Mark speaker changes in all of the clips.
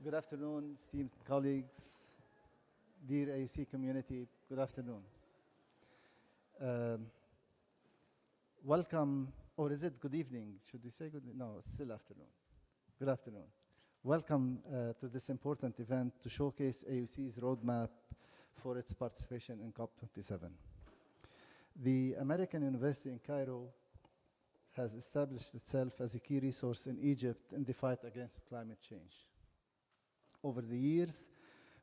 Speaker 1: Good afternoon, esteemed colleagues, dear AUC community, good afternoon. Welcome, or is it good evening? Should we say good? No, it's still afternoon. Good afternoon. Welcome to this important event to showcase AUC's roadmap for its participation in COP27. The American University in Cairo has established itself as a key resource in Egypt in the fight against climate change. Over the years,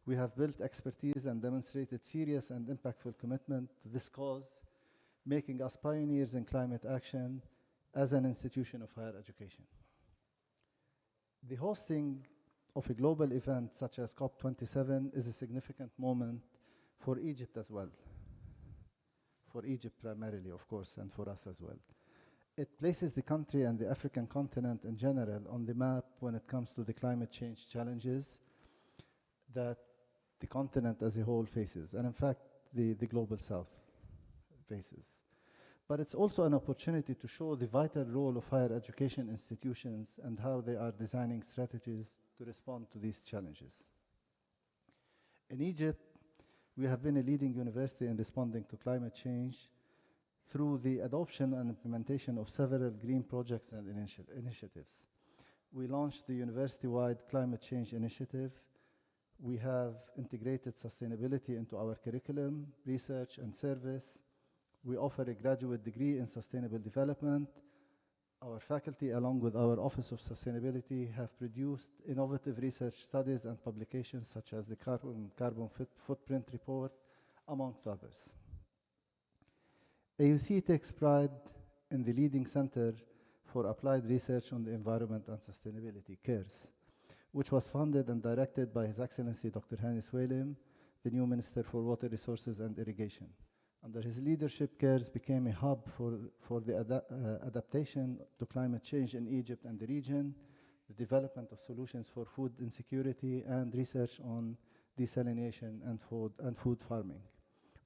Speaker 1: we have built expertise and demonstrated serious and impactful commitment to this cause, making us pioneers in climate action as an institution of higher education. The hosting of a global event such as COP27 is a significant moment for Egypt as well. For Egypt primarily, of course, and for us as well. It places the country and the African continent in general on the map when it comes to the climate change challenges that the continent as a whole faces, and in fact, the Global South faces. But it's also an opportunity to show the vital role of higher education institutions and how they are designing strategies to respond to these challenges. In Egypt, we have been a leading university in responding to climate change through the adoption and implementation of several green projects and initiatives. We launched the university-wide climate change initiative. We have integrated sustainability into our curriculum, research, and service. We offer a graduate degree in sustainable development. Our faculty, along with our Office of Sustainability, have produced innovative research studies and publications such as the Carbon Footprint Report, amongst others. AUC takes pride in the leading Center for Applied Research on the Environment and Sustainability, CARES, which was funded and directed by His Excellency Dr. Hani Swalim, the new Minister for Water Resources and Irrigation. Under his leadership, CARES became a hub for the adaptation to climate change in Egypt and the region, the development of solutions for food insecurity, and research on desalination and food farming,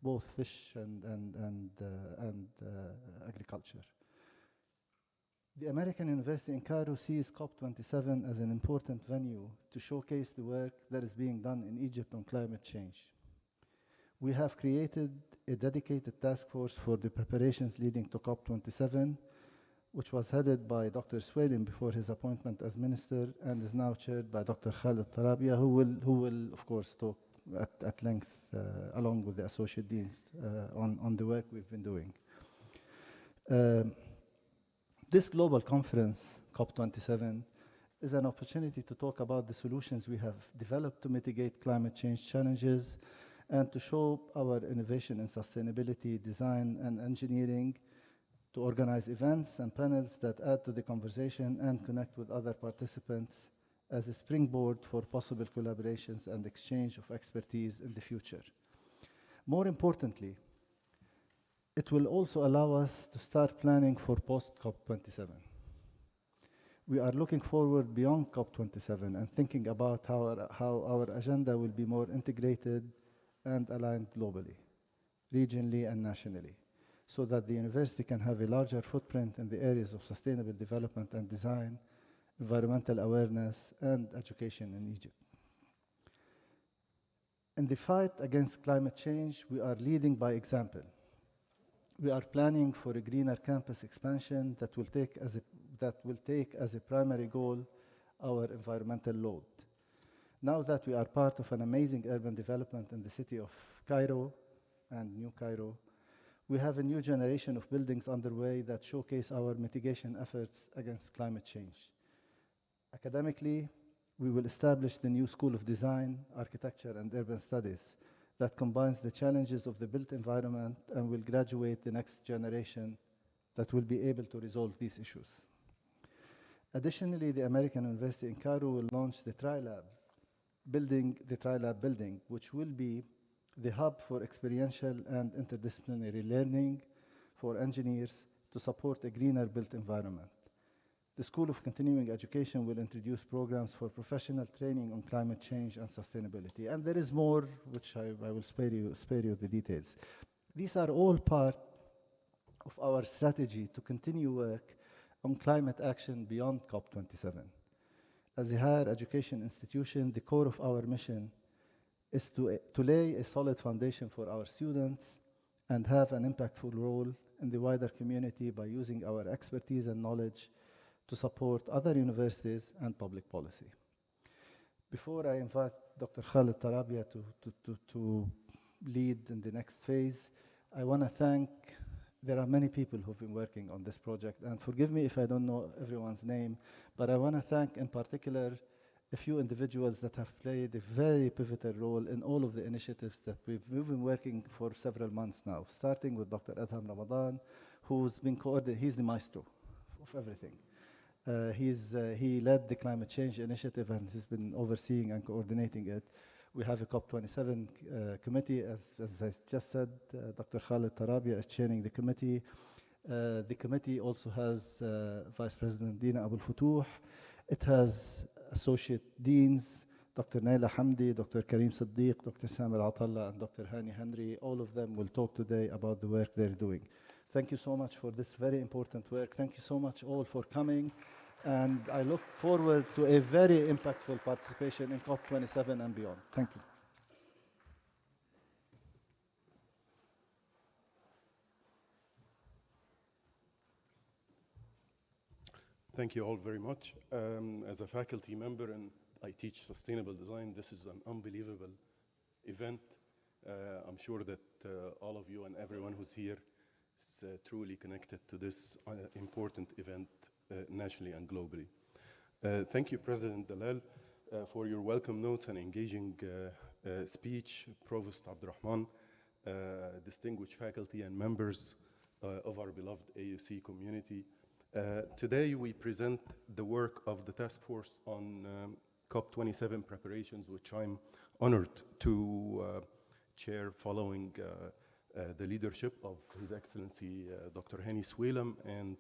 Speaker 1: both fish and agriculture. The American University in Cairo sees COP27 as an important venue to showcase the work that is being done in Egypt on climate change. We have created a dedicated task force for the preparations leading to COP27, which was headed by Dr. Swalim before his appointment as minister and is now chaired by Dr. Khaled Tarabia, who will of course talk at length along with the associate deans on the work we've been doing. This global conference, COP27, is an opportunity to talk about the solutions we have developed to mitigate climate change challenges and to show our innovation in sustainability, design, and engineering, to organize events and panels that add to the conversation and connect with other participants as a springboard for possible collaborations and exchange of expertise in the future. More importantly, it will also allow us to start planning for post-COP27. We are looking forward beyond COP27 and thinking about how our agenda will be more integrated and aligned globally, regionally, and nationally, so that the university can have a larger footprint in the areas of sustainable development and design, environmental awareness, and education in Egypt. In the fight against climate change, we are leading by example. We are planning for a greener campus expansion that will take as a primary goal our environmental load. Now that we are part of an amazing urban development in the city of Cairo and New Cairo, we have a new generation of buildings underway that showcase our mitigation efforts against climate change. Academically, we will establish the new School of Design, Architecture, and Urban Studies that combines the challenges of the built environment and will graduate the next generation that will be able to resolve these issues. Additionally, the American University in Cairo will launch the TriLab building, which will be the hub for experiential and interdisciplinary learning for engineers to support a greener built environment. The School of Continuing Education will introduce programs for professional training on climate change and sustainability. And there is more, which I will spare you the details. These are all part of our strategy to continue work on climate action beyond COP27. As a higher education institution, the core of our mission is to lay a solid foundation for our students and have an impactful role in the wider community by using our expertise and knowledge to support other universities and public policy. Before I invite Dr. Khalid Tarabia to lead in the next phase, I want to thank, there are many people who've been working on this project, and forgive me if I don't know everyone's name, but I want to thank in particular a few individuals that have played a very pivotal role in all of the initiatives that we've been working for several months now, starting with Dr. Adam Ramadan, who's been he's the maestro of everything. He led the climate change initiative and he's been overseeing and coordinating it. We have a COP27 committee, as I just said, Dr. Khalid Tarabia is chairing the committee. The committee also has Vice President Dina Abul Futuh. It has associate deans, Dr. Naila Hamdi, Dr. Karim Siddiq, Dr. Samir Atallah, and Dr. Hani Henry. All of them will talk today about the work they're doing. Thank you so much for this very important work. Thank you so much all for coming. And I look forward to a very impactful participation in COP27 and beyond. Thank you.
Speaker 2: Thank you all very much. As a faculty member and I teach sustainable design, this is an unbelievable event. I'm sure that all of you and everyone who's here is truly connected to this important event nationally and globally. Thank you, President Dalal, for your welcome notes and engaging speech, Provost Abdurrahman, distinguished faculty and members of our beloved AUC community. Today we present the work of the task force on COP27 preparations, which I'm honored to chair following the leadership of His Excellency Dr. Hani Swelem and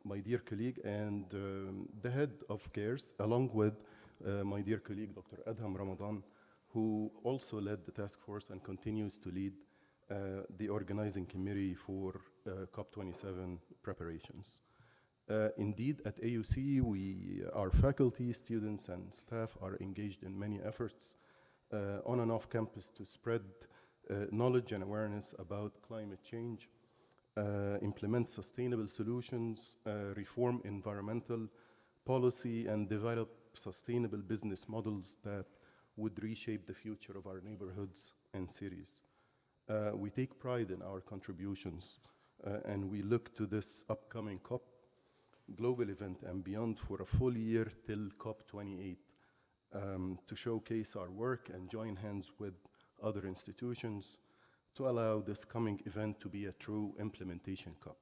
Speaker 2: my dear colleague and the head of CARES, along with my dear colleague Dr. Adam Ramadan, who also led the task force and continues to lead the organizing committee for COP27 preparations. Indeed, at AUC, our faculty, students, and staff are engaged in many efforts on and off campus to spread knowledge and awareness about climate change, implement sustainable solutions, reform environmental policy, and develop sustainable business models that would reshape the future of our neighborhoods and cities. We take pride in our contributions and we look to this upcoming COP global event and beyond for a full year till COP28 to showcase our work and join hands with other institutions to allow this coming event to be a true implementation COP.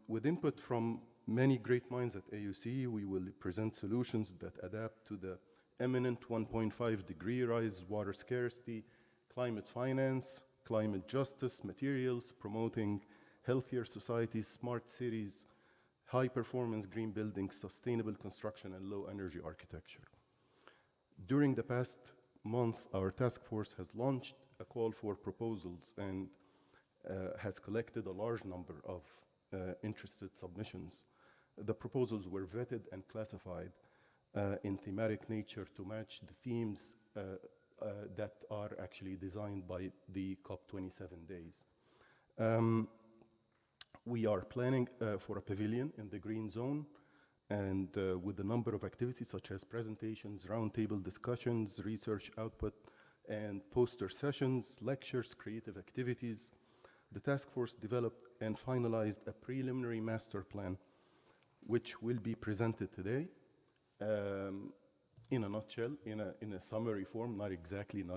Speaker 2: With input from many great minds at AUC, we will present solutions that adapt to the imminent 1.5 degree rise, water scarcity, climate finance, climate justice, materials, promoting healthier societies, smart cities, high performance green buildings, sustainable construction, and low energy architecture. During the past month, our task force has launched a call for proposals and has collected a large number of interested submissions. The proposals were vetted and classified in thematic nature to match the themes that are actually designed by the COP27 days. We are planning for a pavilion in the green zone and with a number of activities such as presentations, roundtable discussions, research output, and poster sessions, lectures, creative activities. The task force developed and finalized a preliminary master plan, which will be presented today. In a nutshell, in a summary form, not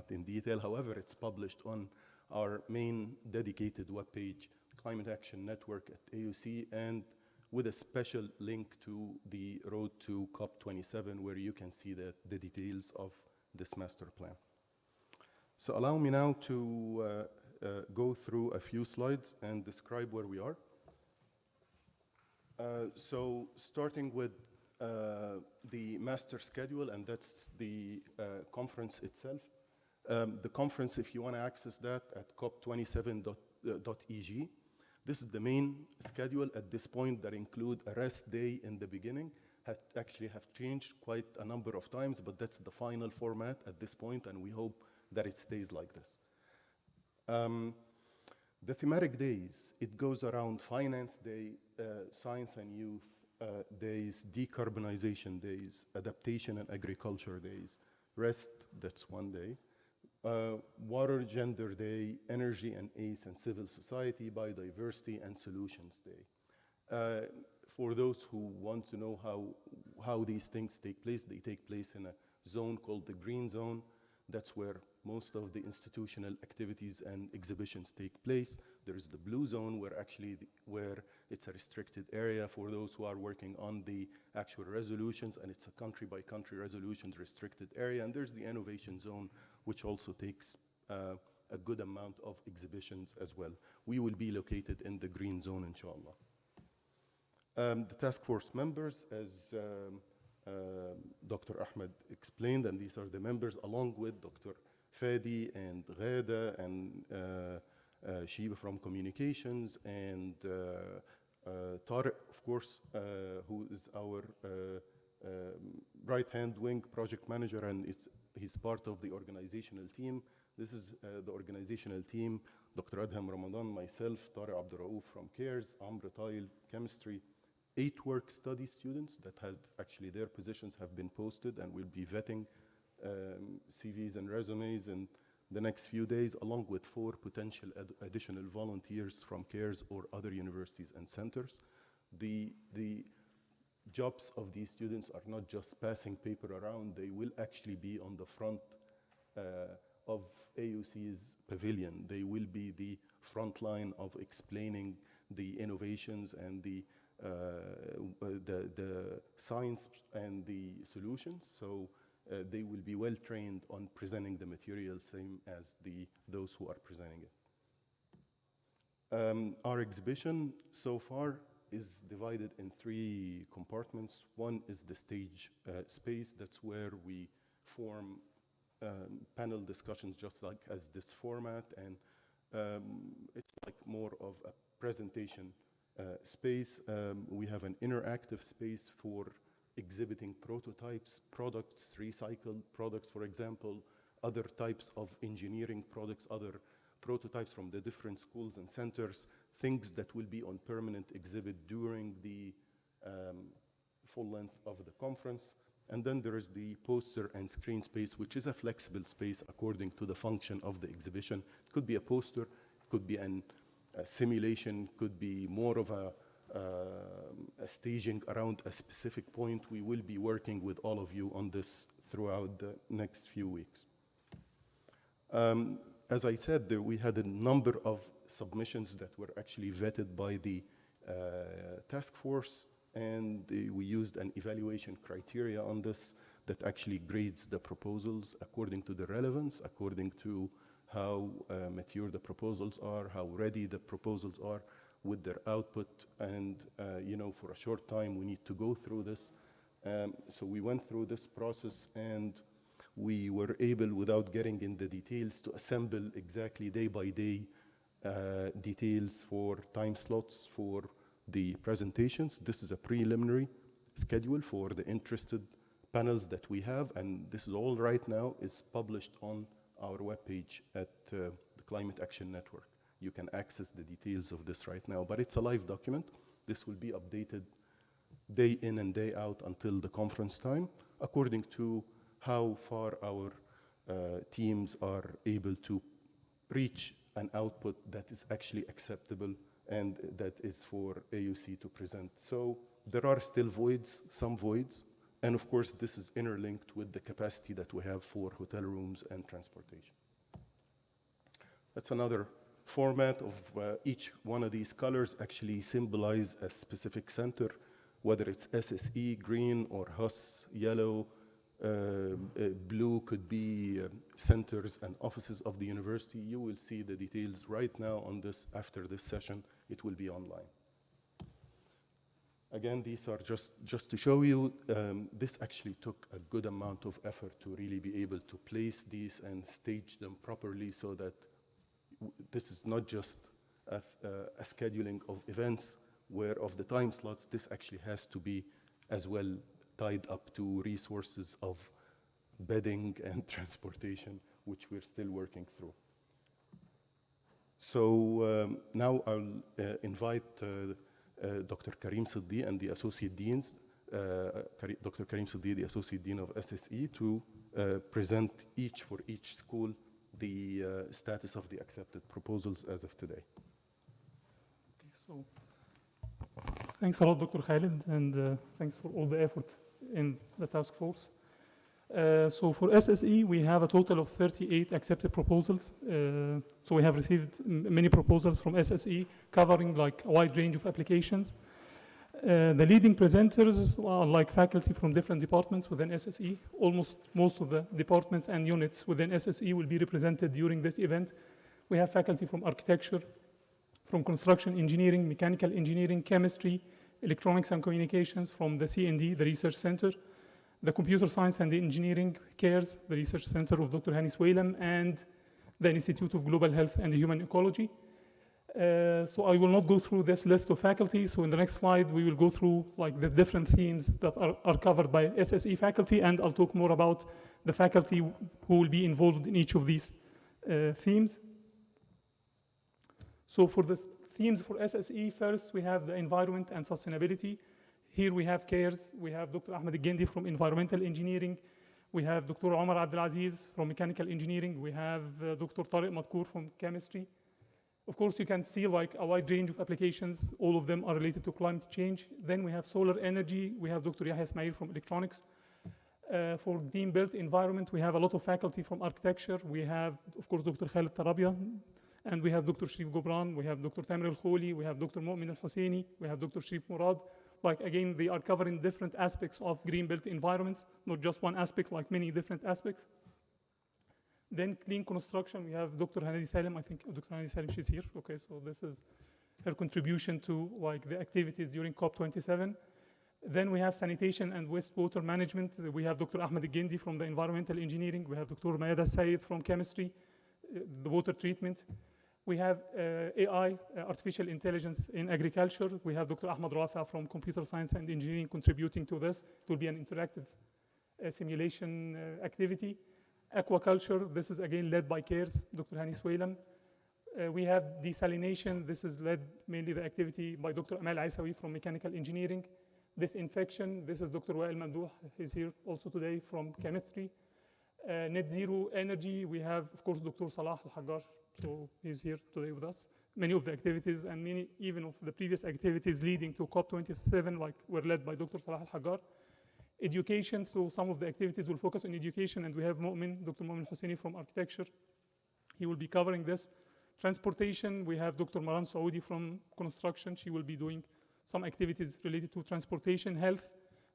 Speaker 2: in detail. However, it's published on our main dedicated webpage, Climate Action Network at AUC, and with a special link to the road to COP27, where you can see the details of this master plan. So allow me now to go through a few slides and describe where we are. So starting with the master schedule, and that's the conference itself. The conference, if you want to access that at cop27.eg. This is the main schedule at this point that include a rest day in the beginning, actually have changed quite a number of times, but that's the final format at this point, and we hope that it stays like this. The Thematic Days, it goes around Finance Day, Science and Youth Days, Decarbonization Days, Adaptation and Agriculture Days, Rest, that's one day, Water, Gender Day, Energy and ACE and Civil Society, Biodiversity and Solutions Day. For those who want to know how these things take place, they take place in a zone called the Green Zone. That's where most of the institutional activities and exhibitions take place. There's the Blue Zone, where it's a restricted area for those who are working on the actual resolutions, and it's a country-by-country resolutions restricted area. And there's the Innovation Zone, which also takes a good amount of exhibitions as well. We will be located in the Green Zone, inshallah. The task force members, as Dr. Ahmed explained, and these are the members, along with Dr. Fadi and Ghada and Shiba from Communications, and Tariq, of course, who is our right-hand wing project manager, and he's part of the organizational team. This is the organizational team: Dr. Adam Ramadan, myself, Tariq Abdurraouf from CARES, Amr Tail, Chemistry, 8 work-study students that have actually their positions have been posted, and we'll be vetting CVs and resumes in the next few days, along with 4 potential additional volunteers from CARES or other universities and centers. The jobs of these students are not just passing paper around, they will actually be on the front of AUC's pavilion. They will be the front line of explaining the innovations and the science and the solutions. So they will be well trained on presenting the material, same as those who are presenting it. Our exhibition so far is divided in 3 compartments. One is the stage space. That's where we form panel discussions, just like as this format, and it's like more of a presentation space. We have an interactive space for exhibiting prototypes, products, recycled products, for example, other types of engineering products, other prototypes from the different schools and centers, things that will be on permanent exhibit during the full length of the conference. And then there is the poster and screen space, which is a flexible space according to the function of the exhibition. It could be a poster, it could be a simulation, could be more of a staging around a specific point. We will be working with all of you on this throughout the next few weeks. As I said, we had a number of submissions that were actually vetted by the task force, and we used an evaluation criteria on this that actually grades the proposals according to the relevance, according to how mature the proposals are, how ready the proposals are with their output, and for a short time we need to go through this. So we went through this process, and we were able, without getting in the details, to assemble exactly day by day details for time slots for the presentations. This is a preliminary schedule for the interested panels that we have, and this is all right now is published on our webpage at the Climate Action Network. You can access the details of this right now, but it's a live document. This will be updated day in and day out until the conference time, according to how far our teams are able to reach an output that is actually acceptable and that is for AUC to present. So there are still voids, some voids, and of course this is interlinked with the capacity that we have for hotel rooms and transportation. That's another format of each one of these colors actually symbolize a specific center, whether it's SSE, green, or HUS, yellow. Blue could be centers and offices of the university. You will see the details right now on this. After this session, it will be online. Again, these are just to show you, this actually took a good amount of effort to really be able to place these and stage them properly, so that this is not just a scheduling of events where of the time slots. This actually has to be as well tied up to resources of bedding and transportation, which we're still working through. So now I'll invite Dr. Karim Siddi and the Associate Deans, Dr. Karim Siddi, the Associate Dean of SSE, to present for each school the status of the accepted proposals as of today.
Speaker 3: Okay, so thanks a lot, Dr. Khalid, and thanks for all the effort in the task force. So for SSE, we have a total of 38 accepted proposals. So we have received many proposals from SSE covering like a wide range of applications. The leading presenters are like faculty from different departments within SSE. Almost most of the departments and units within SSE will be represented during this event. We have faculty from architecture, from construction engineering, mechanical engineering, chemistry, electronics and communications, from the C&D, the research center, the computer science and the engineering CARES, the research center of Dr. Hani Swaylam, and the Institute of Global Health and Human Ecology. So I will not go through this list of faculty. So in the next slide, we will go through like the different themes that are covered by SSE faculty, and I'll talk more about the faculty who will be involved in each of these themes. So for the themes for SSE, first we have the environment and sustainability. Here we have CARES, we have Dr. Ahmed Gendi from environmental engineering, we have Dr. Omar Abdelaziz from mechanical engineering, we have Dr. Tariq Madkour from chemistry. Of course, you can see like a wide range of applications. All of them are related to climate change. Then we have solar energy. We have Dr. Yahya Ismail from electronics. For green built environment, we have a lot of faculty from architecture. We have, of course, Dr. Khalid Tarabia, and we have Dr. Sharif Gobran. We have Dr. Tamer Al-Khouli. We have Dr. Mu'min Al-Husseini. We have Dr. Sharif Murad. Like again, they are covering different aspects of green built environments, not just one aspect, like many different aspects. Then clean construction, we have Dr. Hanadi Salim. I think Dr. Hanadi Salim, she's here. Okay, so this is her contribution to like the activities during COP27. Then we have sanitation and wastewater management. We have Dr. Ahmed Gendi from the environmental engineering. We have Dr. Mayada Sayed from chemistry, the water treatment. We have AI, artificial intelligence in agriculture. We have Dr. Ahmed Rafa from computer science and engineering contributing to this. It will be an interactive simulation activity. Aquaculture, this is again led by CARES, Dr. Hani Swaylam. We have desalination. This is led mainly the activity by Dr. Amal Aisawi from mechanical engineering. Disinfection, this is Dr. Wael Mamdouh, he's here also today from chemistry. Net zero energy, we have, of course, Dr. Salah Al-Haggar, so he's here today with us. Many of the activities and many even of the previous activities leading to COP27 like were led by Dr. Salah Al-Haggar. Education, so some of the activities will focus on education, and we have Dr. Mu'min Husseini from architecture. He will be covering this. Transportation, we have Dr. Maran Saoudi from construction. She will be doing some activities related to transportation. Health,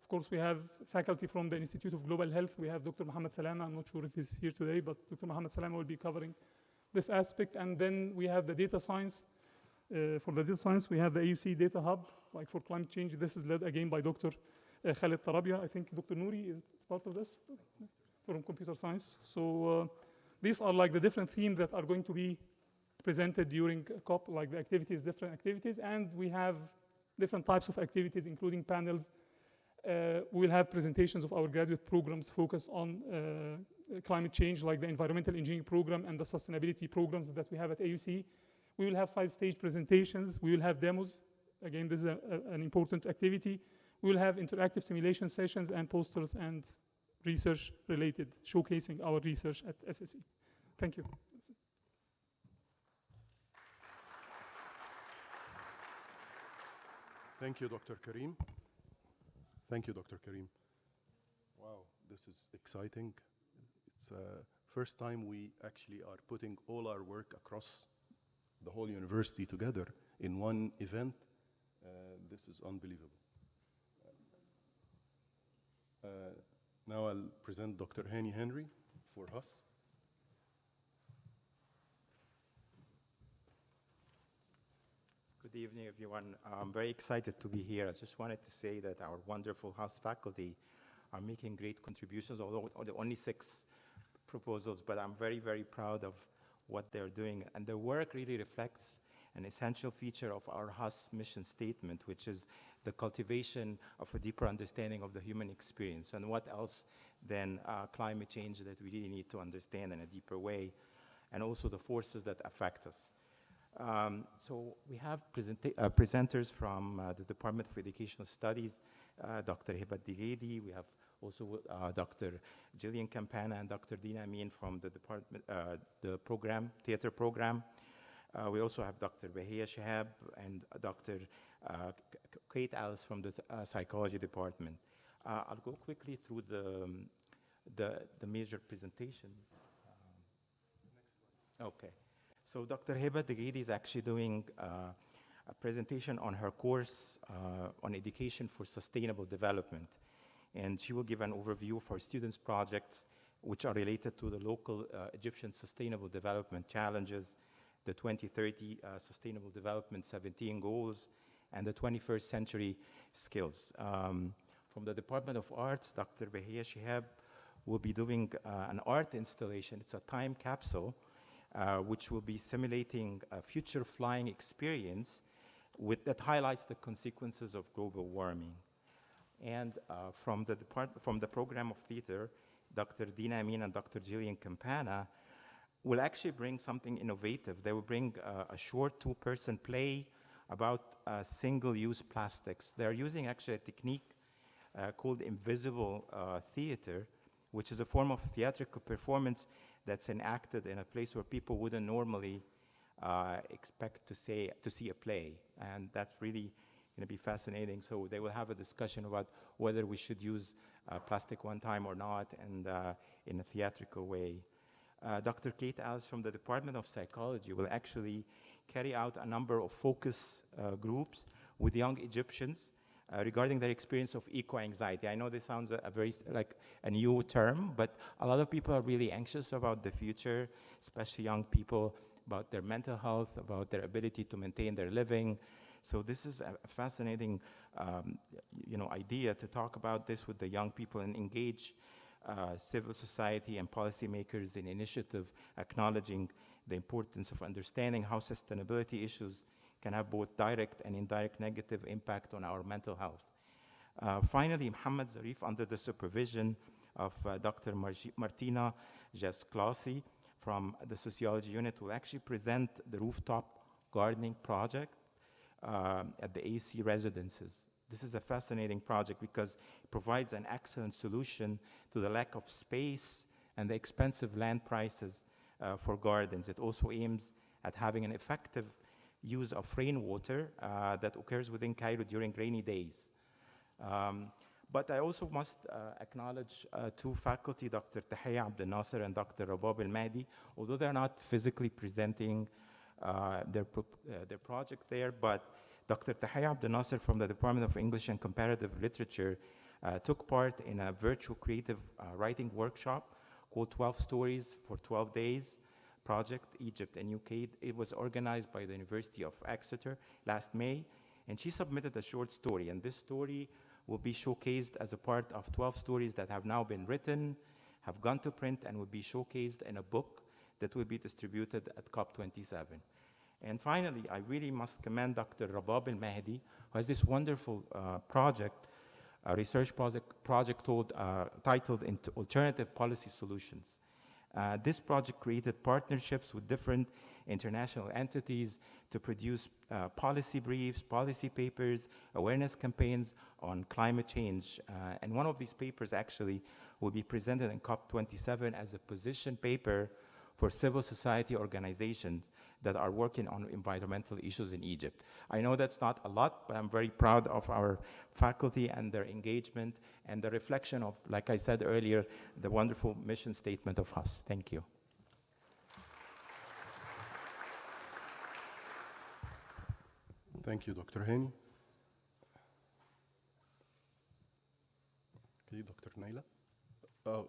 Speaker 3: of course, we have faculty from the Institute of Global Health. We have Dr. Mohammed Salama. I'm not sure if he's here today, but Dr. Mohammed Salama will be covering this aspect. And then we have the data science. For the data science, we have the AUC Data Hub, like for climate change. This is led again by Dr. Khalid Tarabia. I think Dr. Nouri is part of this from computer science. So these are like the different themes that are going to be presented during COP, like the activities, different activities. And we have different types of activities, including panels. We'll have presentations of our graduate programs focused on climate change, like the environmental engineering program and the sustainability programs that we have at AUC. We will have side stage presentations. We will have demos. Again, this is an important activity. We will have interactive simulation sessions and posters and research related, showcasing our research at SSE. Thank you.
Speaker 2: Thank you, Dr. Karim. Thank you, Dr. Karim. Wow, this is exciting. It's the first time we actually are putting all our work across the whole university together in one event. This is unbelievable. Now I'll present Dr. Hani Henry for us.
Speaker 4: Good evening, everyone. I'm very excited to be here. I just wanted to say that our wonderful house faculty are making great contributions, although only 6 proposals, but I'm very, very proud of what they're doing. And their work really reflects an essential feature of our HUS mission statement, which is the cultivation of a deeper understanding of the human experience. And what else than climate change that we really need to understand in a deeper way, and also the forces that affect us. So we have presenters from the Department of Educational Studies, Dr. Hibat Dighedi. We have also Dr. Jillian Campana and Dr. Dina Amin from the department, the program, theater program. We also have Dr. Bahia Shihab and Dr. Kate Alice from the psychology department. I'll go quickly through the major presentations. Okay. So Dr. Hibat Dighedi is actually doing a presentation on her course on education for sustainable development. And she will give an overview of our students' projects, which are related to the local Egyptian sustainable development challenges, the 2030 Sustainable Development 17 goals, and the 21st century skills. From the Department of Arts, Dr. Bahia Shihab will be doing an art installation. It's a time capsule, which will be simulating a future flying experience that highlights the consequences of global warming. And from the program of theater, Dr. Dina Amin and Dr. Jillian Campana will actually bring something innovative. They will bring a short two-person play about single-use plastics. They're using actually a technique called invisible theater, which is a form of theatrical performance that's enacted in a place where people wouldn't normally expect to see a play. And that's really going to be fascinating. So they will have a discussion about whether we should use plastic one time or not, and in a theatrical way. Dr. Kate Alice from the Department of Psychology will actually carry out a number of focus groups with young Egyptians regarding their experience of eco-anxiety. I know this sounds a very like a new term, but a lot of people are really anxious about the future, especially young people, about their mental health, about their ability to maintain their living. So this is a fascinating idea to talk about this with the young people and engage civil society and policymakers in initiative acknowledging the importance of understanding how sustainability issues can have both direct and indirect negative impact on our mental health. Finally, Mohammed Zarif, under the supervision of Dr. Martina Jasklasi from the Sociology Unit, will actually present the rooftop gardening project at the AUC residences. This is a fascinating project because it provides an excellent solution to the lack of space and the expensive land prices for gardens. It also aims at having an effective use of rainwater that occurs within Cairo during rainy days. But I also must acknowledge two faculty, Dr. Tahiyya Abdel Nasser and Dr. Rabab al-Mahdi, although they're not physically presenting their project there, but Dr. Tahiyya Abdel Nasser from the Department of English and Comparative Literature took part in a virtual creative writing workshop called 12 Stories for 12 Days Project, Egypt and UK. It was organized by the University of Exeter last May, and she submitted a short story, and this story will be showcased as a part of 12 stories that have now been written, have gone to print, and will be showcased in a book that will be distributed at COP27. And finally, I really must commend Dr. Rabab al-Mahdi, who has this wonderful project, a research project titled Alternative Policy Solutions. This project created partnerships with different international entities to produce policy briefs, policy papers, awareness campaigns on climate change. And one of these papers actually will be presented in COP27 as a position paper for civil society organizations that are working on environmental issues in Egypt. I know that's not a lot, but I'm very proud of our faculty and their engagement and the reflection of, like I said earlier, the wonderful mission statement of HUS. Thank you.
Speaker 2: Thank you, Dr. Hani. Okay, Dr. Naila. Oh,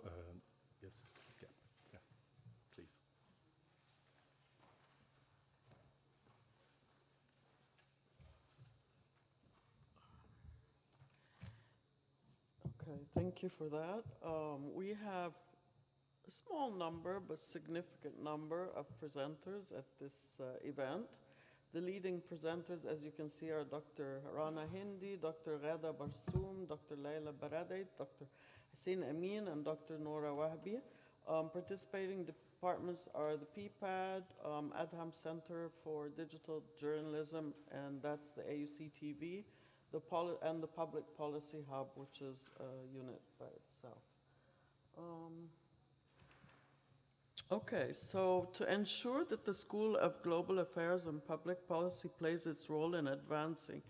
Speaker 2: yes, yeah, please.
Speaker 5: Okay, thank you for that. We have a small number, but significant number of presenters at this event. The leading presenters, as you can see, are Dr. Rana Hindi, Dr. Ghada Barsoom, Dr. Layla Baradait, Dr. Hussein Amin, and Dr. Nora Wahbi. Participating departments are the PPAD, Adham Center for Digital Journalism, and that's the AUC TV, and the Public Policy Hub, which is a unit by itself. Okay, so to ensure that the School of Global Affairs and Public Policy plays its role in advancing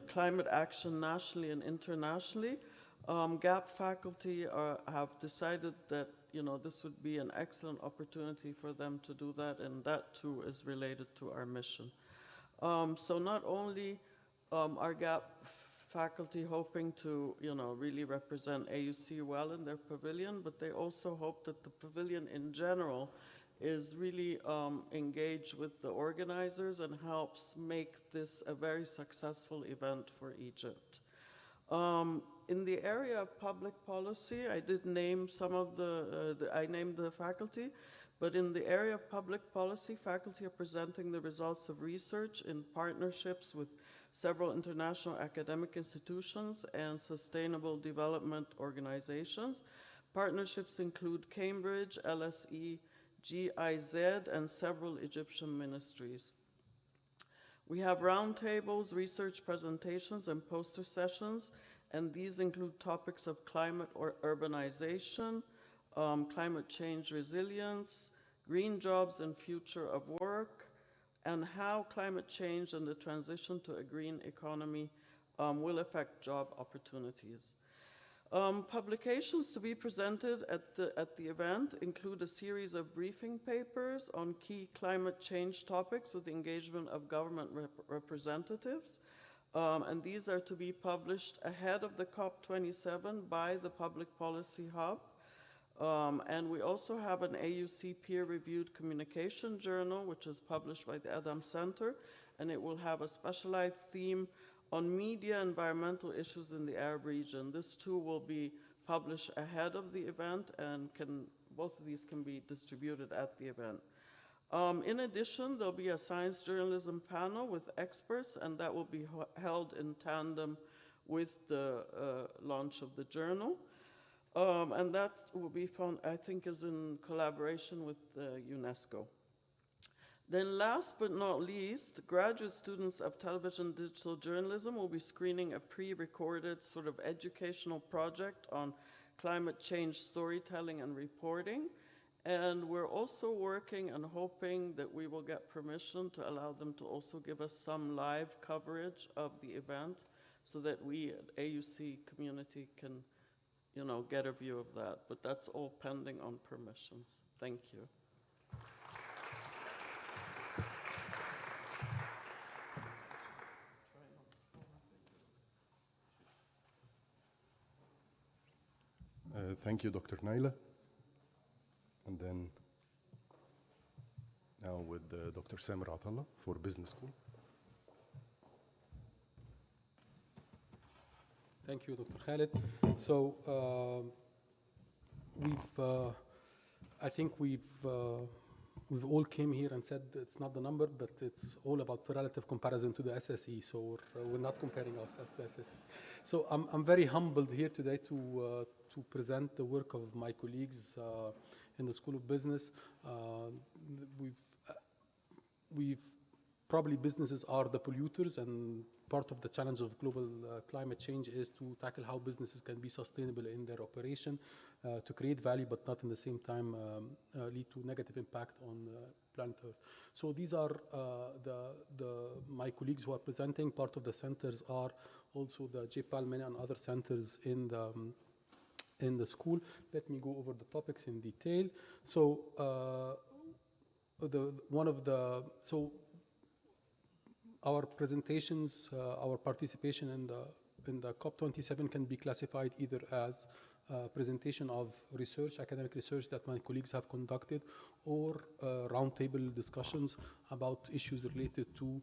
Speaker 5: climate action nationally and internationally, GAP faculty have decided that this would be an excellent opportunity for them to do that, and that too is related to our mission. So not only are GAP faculty hoping to really represent AUC well in their pavilion, but they also hope that the pavilion in general is really engaged with the organizers and helps make this a very successful event for Egypt. In the area of public policy, I did name some of I named the faculty, but in the area of public policy, faculty are presenting the results of research in partnerships with several international academic institutions and sustainable development organizations. Partnerships include Cambridge, LSE, GIZ, and several Egyptian ministries. We have roundtables, research presentations, and poster sessions, and these include topics of climate or urbanization, climate change resilience, green jobs and future of work, and how climate change and the transition to a green economy will affect job opportunities. Publications to be presented at the event include a series of briefing papers on key climate change topics with the engagement of government representatives. And these are to be published ahead of the COP27 by the Public Policy Hub. And we also have an AUC peer-reviewed communication journal, which is published by the Adam Center, and it will have a specialized theme on media environmental issues in the Arab region. This too will be published ahead of the event, and both of these can be distributed at the event. In addition, there'll be a science journalism panel with experts, and that will be held in tandem with the launch of the journal. And that will be fun, I think, is in collaboration with UNESCO. Then last but not least, graduate students of television digital journalism will be screening a pre-recorded sort of educational project on climate change storytelling and reporting. And we're also working and hoping that we will get permission to allow them to also give us some live coverage of the event so that we at AUC community can, get a view of that. But that's all pending on permissions. Thank you.
Speaker 2: Thank you, Dr. Naila. And then now with Dr. Samer Atallah for Business School.
Speaker 6: Thank you, Dr. Khaled. So I think we've all came here and said it's not the number, but it's all about the relative comparison to the SSE. So we're not comparing ourselves to the SSE. So I'm very humbled here today to present the work of my colleagues in the School of Business. We've probably businesses are the polluters, and part of the challenge of global climate change is to tackle how businesses can be sustainable in their operation, to create value, but not in the same time lead to negative impact on planet Earth. So these are my colleagues who are presenting. Part of the centers are also the J. Palmini and other centers in the school. Let me go over the topics in detail. So our presentations, our participation in the COP27 can be classified either as a presentation of research, academic research that my colleagues have conducted, or roundtable discussions about issues related to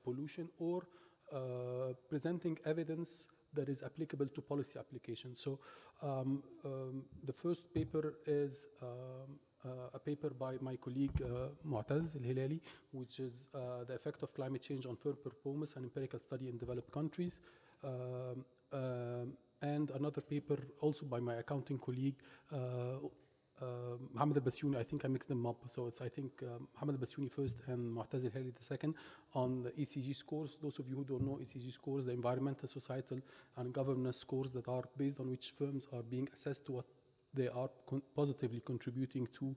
Speaker 6: pollution, or presenting evidence that is applicable to policy application. So the first paper is a paper by my colleague Mu'taz Al-Hilali, which is the effect of climate change on firm performance and empirical study in developed countries. And another paper also by my accounting colleague, Mohamed Al-Basyouni. I think I mixed them up. So it's, I think, Mohamed Al-Basyouni first and Mu'taz Al-Hilali the second, on the ECG scores. Those of you who don't know ECG scores, the environmental, societal, and governance scores that are based on which firms are being assessed to what they are positively contributing to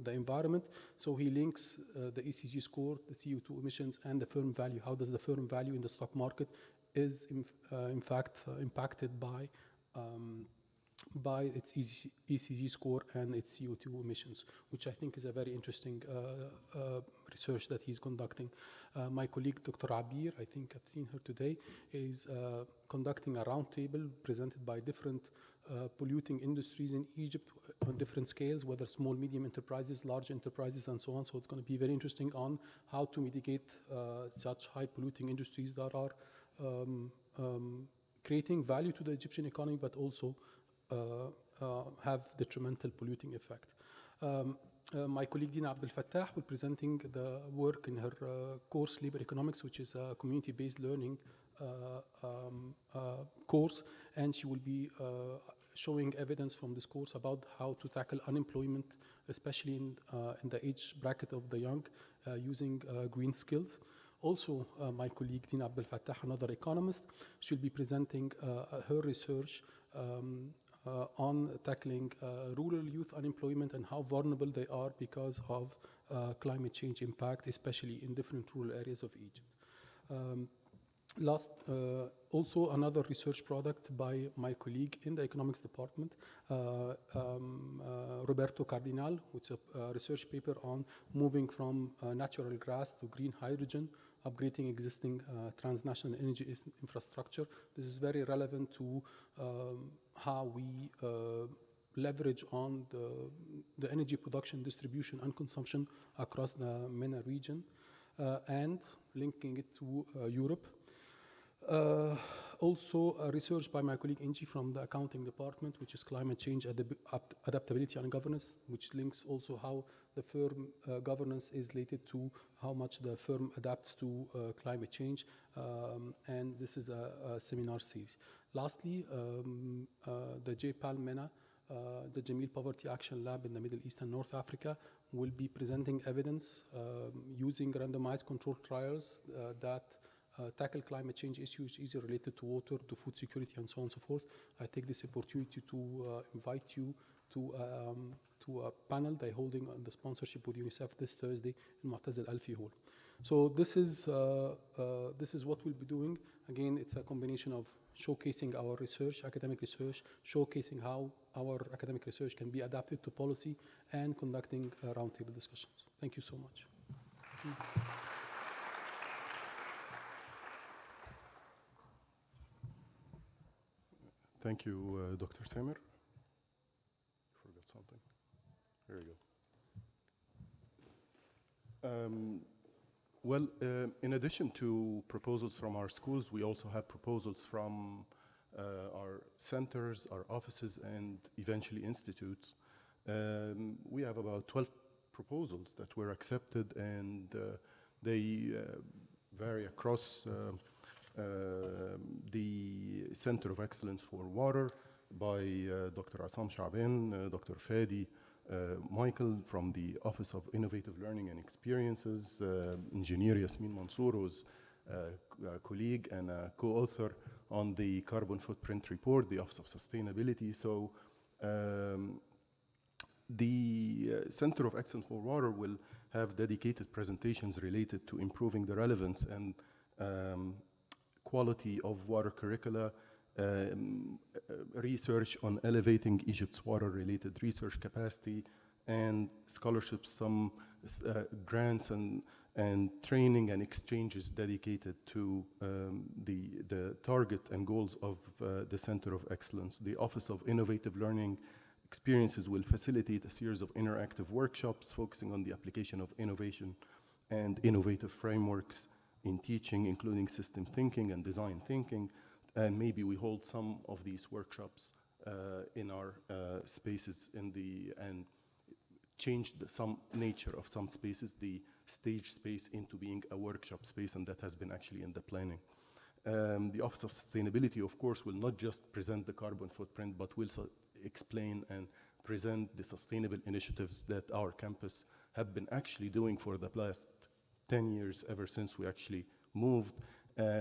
Speaker 6: the environment. So he links the ECG score, the CO2 emissions, and the firm value. How does the firm value in the stock market is in fact impacted by its ECG score and its CO2 emissions, which I think is a very interesting research that he's conducting. My colleague, Dr. Abir, I think I've seen her today, is conducting a roundtable presented by different polluting industries in Egypt on different scales, whether small, medium enterprises, large enterprises, and so on. So it's going to be very interesting on how to mitigate such high polluting industries that are creating value to the Egyptian economy, but also have detrimental polluting effect. My colleague Dina Abdel Fattah will be presenting the work in her course Labor Economics, which is a community-based learning course, and she will be showing evidence from this course about how to tackle unemployment, especially in the age bracket of the young, using green skills. Also, my colleague Dina Abdel Fattah, another economist, she'll be presenting her research on tackling rural youth unemployment and how vulnerable they are because of climate change impact, especially in different rural areas of Egypt. Also another research product by my colleague in the economics department, Roberto Cardinal, which is a research paper on moving from natural gas to green hydrogen, upgrading existing transnational energy infrastructure. This is very relevant to how we leverage on the energy production, distribution, and consumption across the MENA region, and linking it to Europe. Also research by my colleague Inji from the accounting department, which is climate change adaptability and governance, which links also how the firm governance is related to how much the firm adapts to climate change, and this is a seminar series. Lastly, the JPAL MENA, the Jameel Poverty Action Lab in the Middle East and North Africa, will be presenting evidence using randomized controlled trials that tackle climate change issues either related to water, to food security, and so on and so forth. I take this opportunity to invite you to a panel they're holding on the sponsorship with UNICEF this Thursday in Mu'taz Al-Alfi Hall. So this is what we'll be doing. Again, it's a combination of showcasing our research, academic research, showcasing how our academic research can be adapted to policy, and conducting roundtable discussions. Thank you so much. Thank you.
Speaker 2: Thank you, Dr. Samer. Forgot something. There you go. In addition to proposals from our schools, we also have proposals from our centers, our offices, and eventually institutes. We have about 12 proposals that were accepted, and they vary across the Center of Excellence for Water by Dr. Assam Shaben, Dr. Fadi, Michael from the Office of Innovative Learning and Experiences, Engineer Yasmin Mansour, who's a colleague and a co-author on the Carbon Footprint Report, the Office of Sustainability. So the Center of Excellence for Water will have dedicated presentations related to improving the relevance and quality of water curricula, research on elevating Egypt's water-related research capacity, and scholarships, some grants and training and exchanges dedicated to the target and goals of the Center of Excellence. The Office of Innovative Learning Experiences will facilitate a series of interactive workshops focusing on the application of innovation and innovative frameworks in teaching, including system thinking and design thinking. And maybe we hold some of these workshops in our spaces and changed some nature of some spaces, the stage space into being a workshop space, and that has been actually in the planning. The Office of Sustainability, of course, will not just present the carbon footprint, but will explain and present the sustainable initiatives that our campus have been actually doing for the last 10 years, ever since we actually moved,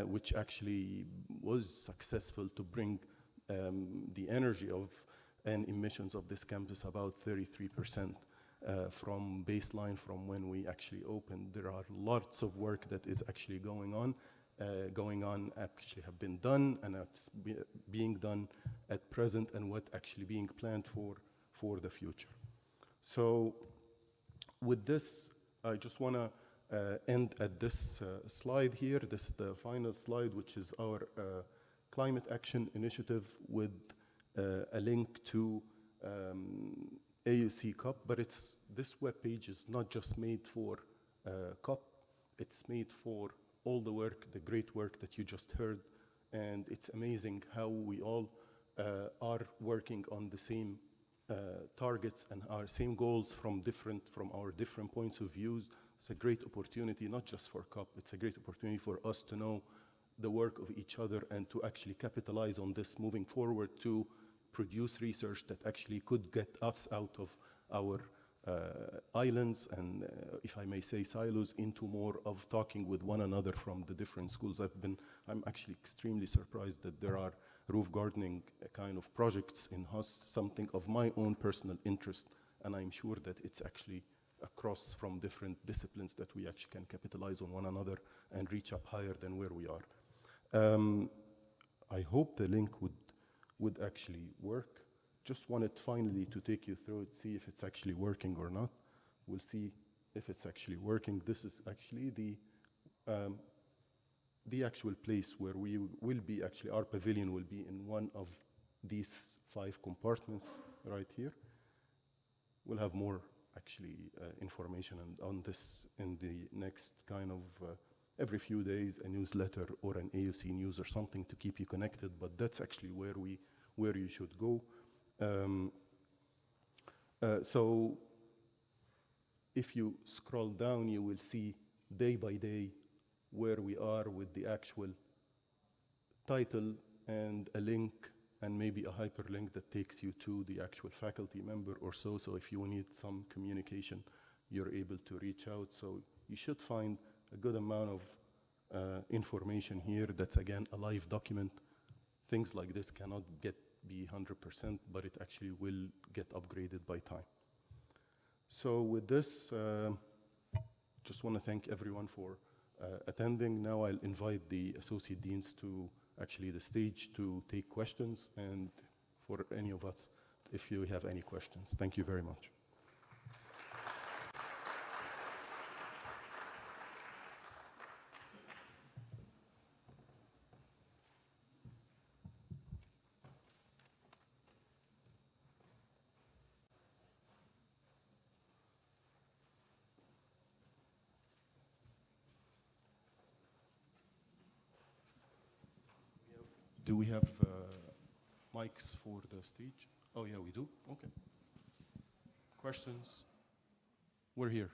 Speaker 2: which actually was successful to bring the energy of and emissions of this campus about 33% from baseline from when we actually opened. There are lots of work that is actually going on, actually have been done, and it's being done at present, and what actually being planned for the future. So with this, I just want to end at this slide here. This is the final slide, which is our climate action initiative with a link to AUC COP, but this webpage is not just made for COP, it's made for all the work, the great work that you just heard, and it's amazing how we all are working on the same targets and our same goals from our different points of views. It's a great opportunity, not just for COP, it's a great opportunity for us to know the work of each other and to actually capitalize on this moving forward to produce research that actually could get us out of our islands and, if I may say, silos, into more of talking with one another from the different schools. I'm actually extremely surprised that there are roof gardening kind of projects in HUS, something of my own personal interest, and I'm sure that it's actually across from different disciplines that we actually can capitalize on one another and reach up higher than where we are. I hope the link would actually work. Just wanted finally to take you through it, see if it's actually working or not. We'll see if it's actually working. This is actually the actual place where we will be, actually our pavilion will be in one of these 5 compartments right here. We'll have more actually information on this in the next kind of every few days, a newsletter or an AUC news or something to keep you connected, but that's actually where you should go. So if you scroll down, you will see day by day where we are with the actual title and a link and maybe a hyperlink that takes you to the actual faculty member or so. So if you need some communication, you're able to reach out. So you should find a good amount of information here. That's again a live document. Things like this cannot be 100%, but it actually will get upgraded by time. So with this, just want to thank everyone for attending. Now I'll invite the associate deans to actually the stage to take questions, and for any of us, if you have any questions. Thank you very much. Do we have mics for the stage? Oh yeah, we do? Okay. Questions? We're here.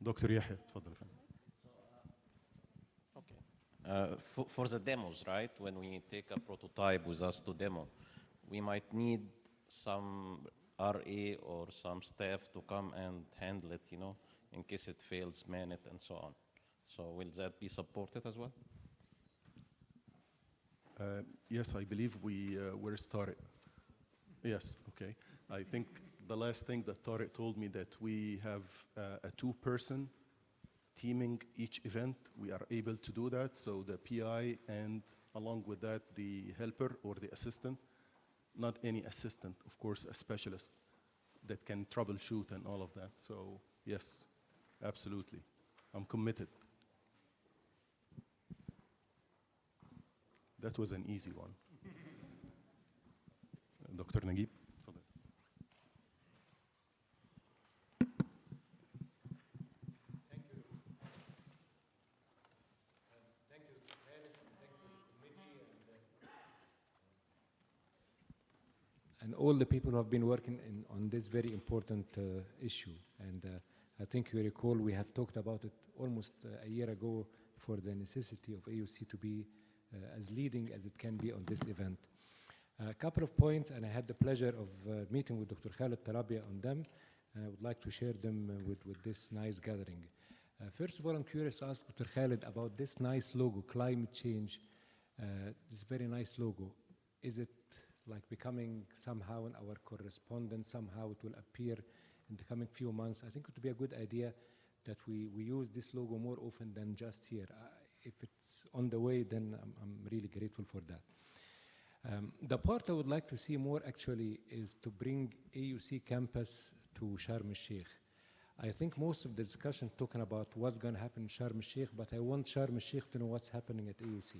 Speaker 2: Dr. Yahya, تفضل.
Speaker 7: Okay. For the demos, right? When we take a prototype with us to demo, we might need some RA or some staff to come and handle it, you know, in case it fails, man it, and so on. So will that be supported as well?
Speaker 2: Yes, I believe where's Tariq? Yes, okay. I think the last thing that Tariq told me that we have a 2-person teaming each event. We are able to do that, so the PI and along with that the helper or the assistant, not any assistant, of course, a specialist that can troubleshoot and all of that. So yes, absolutely, I'm committed. That was an easy one. Dr. Naguib.
Speaker 8: and all the people who have been working on this very important issue. And I think you recall we have talked about it almost a year ago for the necessity of AUC to be as leading as it can be on this event. A couple of points, and I had the pleasure of meeting with Dr. Khaled Tarabia on them, and I would like to share them with this nice gathering. First of all, I'm curious to ask Dr. Khaled about this nice logo, climate change, this very nice logo. Is it like becoming somehow in our correspondence, somehow it will appear in the coming few months? I think it would be a good idea that we use this logo more often than just here. If it's on the way, then I'm really grateful for that. The part I would like to see more actually is to bring AUC campus to Sharm el-Sheikh. I think most of the discussion talking about what's going to happen in Sharm el-Sheikh, but I want Sharm el-Sheikh to know what's happening at AUC.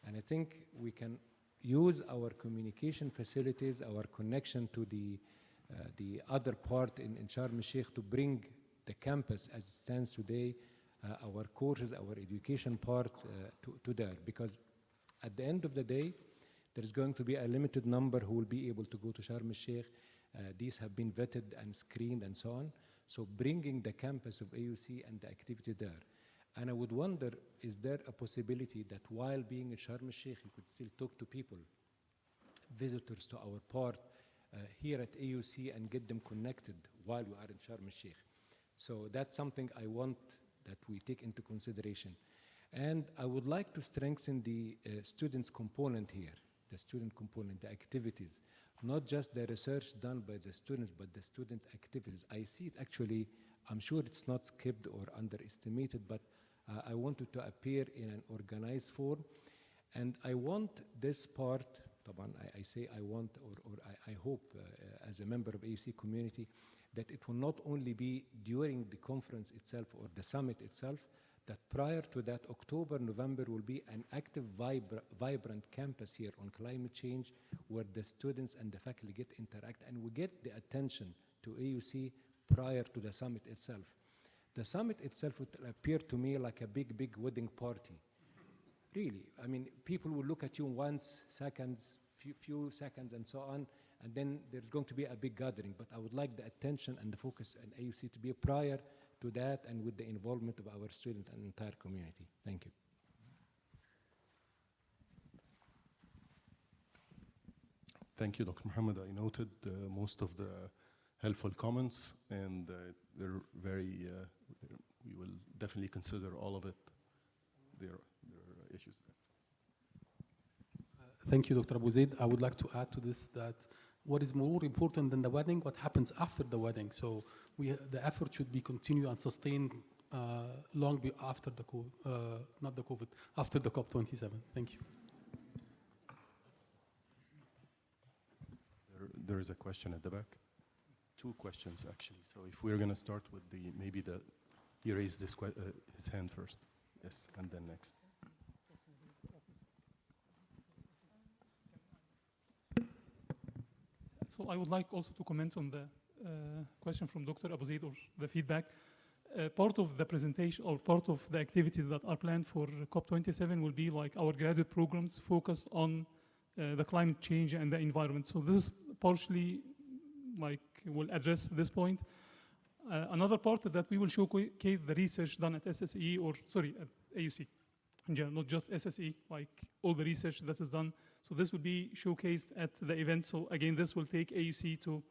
Speaker 8: And I think we can use our communication facilities, our connection to the other part in Sharm el-Sheikh to bring the campus as it stands today, our courses, our education part to there. Because at the end of the day, there's going to be a limited number who will be able to go to Sharm el-Sheikh. These have been vetted and screened and so on. So bringing the campus of AUC and the activity there. And I would wonder, is there a possibility that while being in Sharm el-Sheikh, you could still talk to people, visitors to our part here at AUC and get them connected while you are in Sharm el-Sheikh? So that's something I want that we take into consideration. And I would like to strengthen the students component here, the student component, the activities, not just the research done by the students, but the student activities. I see it actually, I'm sure it's not skipped or underestimated, but I want it to appear in an organized form. And I want this part, I say I want, or I hope as a member of AUC community, that it will not only be during the conference itself or the summit itself, that prior to that, October, November will be an active, vibrant campus here on climate change where the students and the faculty get interact and we get the attention to AUC prior to the summit itself. The summit itself would appear to me like a big, big wedding party. Really, I mean, people will look at you once, seconds, few seconds and so on, and then there's going to be a big gathering. But I would like the attention and the focus on AUC to be prior to that and with the involvement of our students and entire community. Thank you.
Speaker 2: Thank you, Dr. Mohammed. I noted most of the helpful comments, and they're very, we will definitely consider all of it. There are issues there.
Speaker 6: Thank you, Dr. Abu Zaid. I would like to add to this that what is more important than the wedding, what happens after the wedding. So the effort should be continued and sustained long after the not the COVID, after the COP27. Thank you.
Speaker 2: There is a question at the back. Two questions, actually. So if we're going to start with he raised his hand first. Yes, and then next.
Speaker 3: So I would like also to comment on the question from Dr. Abu Zaid or the feedback. Part of the presentation or part of the activities that are planned for COP27 will be like our graduate programs focused on the climate change and the environment. So this is partially like will address this point. Another part is that we will showcase the research done at SSE or sorry, at AUC in general, not just SSE, like all the research that is done. So this will be showcased at the event. So again, this will take AUC to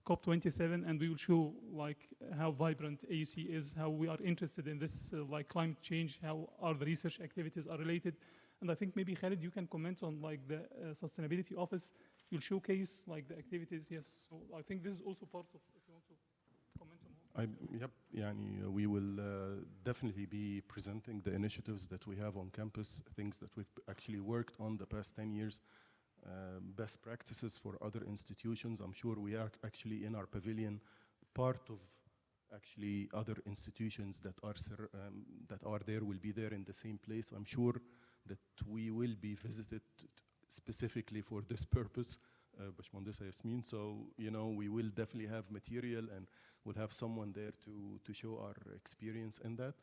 Speaker 3: COP27, and we will show like how vibrant AUC is, how we are interested in this like climate change, how our the research activities are related. And I think maybe Khaled, you can comment on like the sustainability office. You'll showcase like the activities. Yes. So I think this is also part of. If you want to comment on.
Speaker 2: Yep. Yani, we will definitely be presenting the initiatives that we have on campus, things that we've actually worked on the past 10 years, best practices for other institutions. I'm sure we are actually in our pavilion part of actually other institutions that are there will be there in the same place. I'm sure that we will be visited specifically for this purpose, Bashmondessa Yasmin. So, you know, we will definitely have material and we'll have someone there to show our experience in that.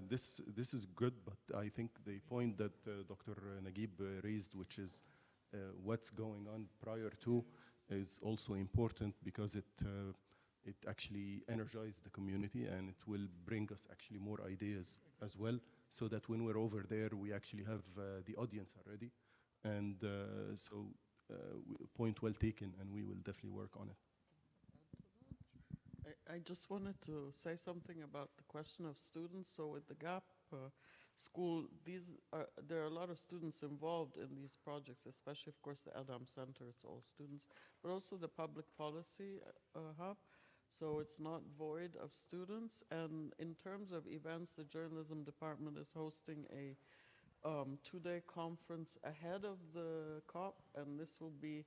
Speaker 2: This is good, but I think the point that Dr. Naguib raised, which is what's going on prior to, is also important because it actually energizes the community and it will bring us actually more ideas as well, so that when we're over there, we actually have the audience already. And point well taken, and we will definitely work on it.
Speaker 5: I just wanted to say something about the question of students. So with the GAP school, there are a lot of students involved in these projects, especially, of course, the Adam Center, it's all students, but also the public policy hub. So it's not void of students. And in terms of events, the journalism department is hosting a 2-day conference ahead of the COP, and this will be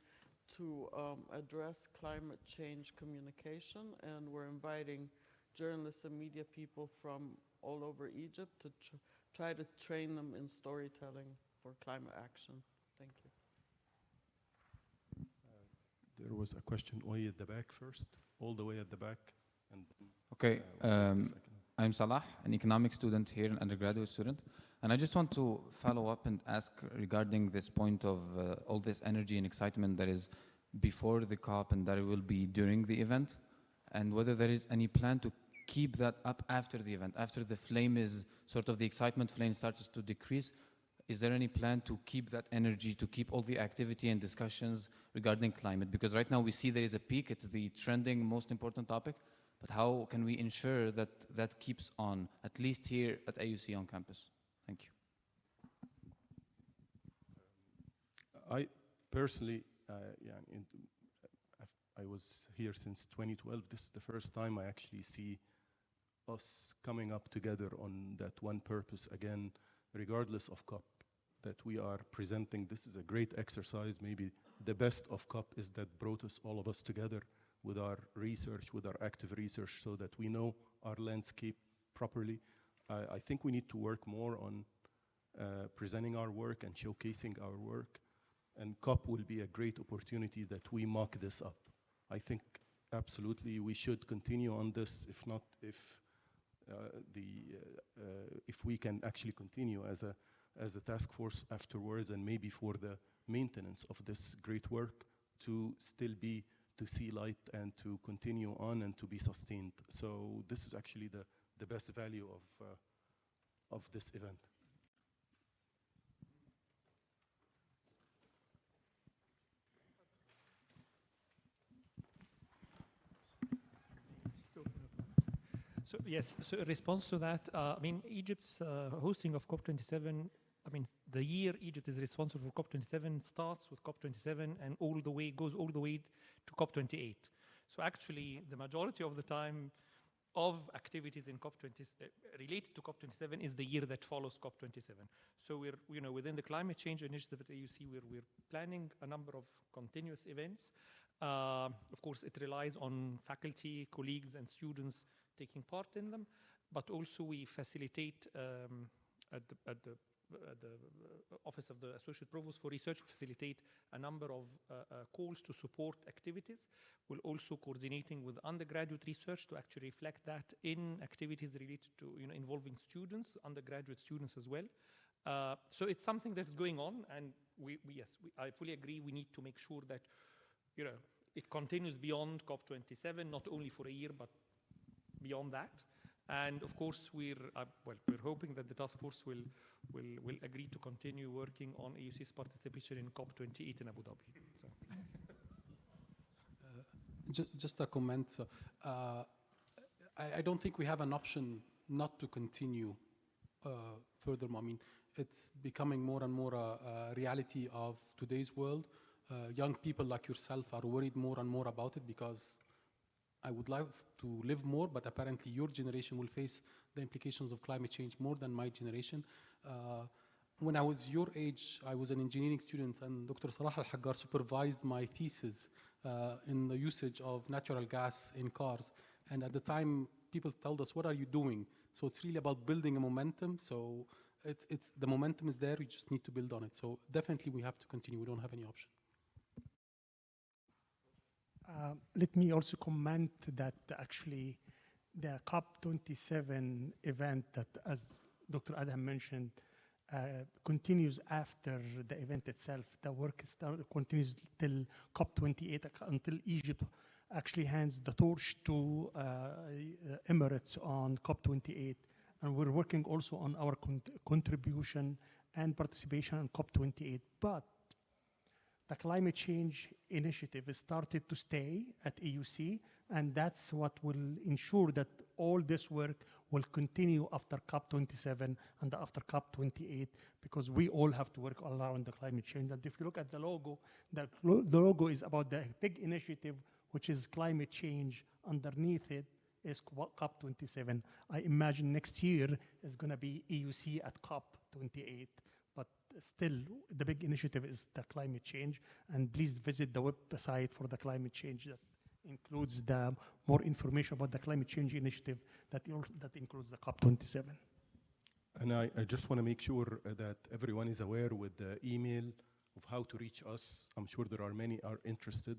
Speaker 5: to address climate change communication, and we're inviting journalists and media people from all over Egypt to try to train them in storytelling for climate action. Thank you.
Speaker 2: There was a question way at the back first, all the way at the back. And
Speaker 9: Okay, I'm Salah, an economics student here, an undergraduate student. And I just want to follow up and ask regarding this point of all this energy and excitement that is before the COP and that it will be during the event, and whether there is any plan to keep that up after the event, after the flame is, sort of the excitement flame starts to decrease. Is there any plan to keep that energy, to keep all the activity and discussions regarding climate? Because right now we see there is a peak, it's the trending most important topic, but how can we ensure that that keeps on, at least here at AUC on campus? Thank you.
Speaker 2: I personally, I was here since 2012. This is the first time I actually see us coming up together on that one purpose again, regardless of COP, that we are presenting. This is a great exercise. Maybe the best of COP is that brought us, all of us together with our research, with our active research, so that we know our landscape properly. I think we need to work more on presenting our work and showcasing our work. And COP will be a great opportunity that we mock this up. I think absolutely we should continue on this, if not, if we can actually continue as a task force afterwards, and maybe for the maintenance of this great work to still be, to see light and to continue on and to be sustained. So this is actually the best value of this event.
Speaker 10: So yes, so in response to that, I mean, Egypt's hosting of COP27, I mean, the year Egypt is responsible for COP27 starts with COP27 and goes all the way to COP28. So actually, the majority of the time of activities in related to COP27 is the year that follows COP27. So we're, within the climate change initiative at AUC, we're planning a number of continuous events. Of course, it relies on faculty, colleagues, and students taking part in them, but also we facilitate at the Office of the Associate Provost for Research, facilitate a number of calls to support activities. We're also coordinating with undergraduate research to actually reflect that in activities related to, involving students, undergraduate students as well. So it's something that's going on, and I fully agree. We need to make sure that, it continues beyond COP27, not only for a year, but beyond that. And of course, we're hoping that the task force will agree to continue working on AUC's participation in COP28 in Abu Dhabi. So.
Speaker 6: Just a comment. So, I don't think we have an option not to continue furthermore. I mean, it's becoming more and more a reality of today's world. Young people like yourself are worried more and more about it, because I would love to live more, but apparently your generation will face the implications of climate change more than my generation. When I was your age, I was an engineering student, and Dr. Salah Al-Haggar supervised my thesis in the usage of natural gas in cars. And at the time, people told us, what are you doing? So it's really about building a momentum. So the momentum is there, we just need to build on it. So definitely we have to continue, we don't have any option.
Speaker 11: Let me also comment that actually the COP27 event that, as Dr. Adam mentioned, continues after the event itself. The work continues till COP28 until Egypt actually hands the torch to Emirates on COP28. And we're working also on our contribution and participation in COP28. But the climate change initiative has started to stay at AUC, and that's what will ensure that all this work will continue after COP27 and after COP28, because we all have to work around the climate change. And if you look at the logo, the logo is about the big initiative, which is climate change. Underneath it is COP27. I imagine next year is going to be AUC at COP28. But still, the big initiative is the climate change. And please visit the website for the climate change that includes the more information about the climate change initiative that includes the COP27.
Speaker 2: And I just want to make sure that everyone is aware with the email of how to reach us. I'm sure there are many are interested.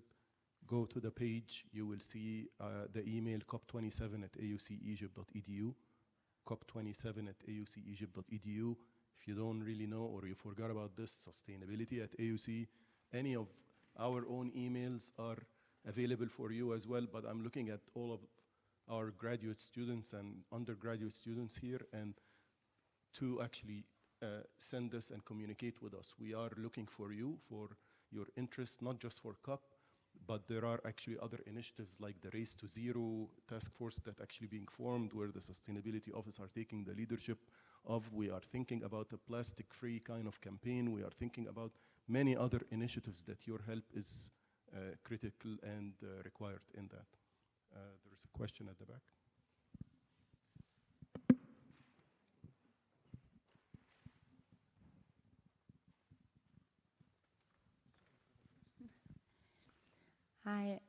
Speaker 2: Go to the page, you will see the email cop27@aucegypt.edu, cop27@aucegypt.edu. If you don't really know or you forgot about this, sustainability at AUC, any of our own emails are available for you as well, but I'm looking at all of our graduate students and undergraduate students here, and to actually send us and communicate with us. We are looking for you, for your interest, not just for COP, but there are actually other initiatives like the Race to Zero task force that actually being formed, where the sustainability office are taking the leadership of. We are thinking about a plastic-free kind of campaign. We are thinking about many other initiatives that your help is critical and required in that. There is a question at the back.
Speaker 12: Hi,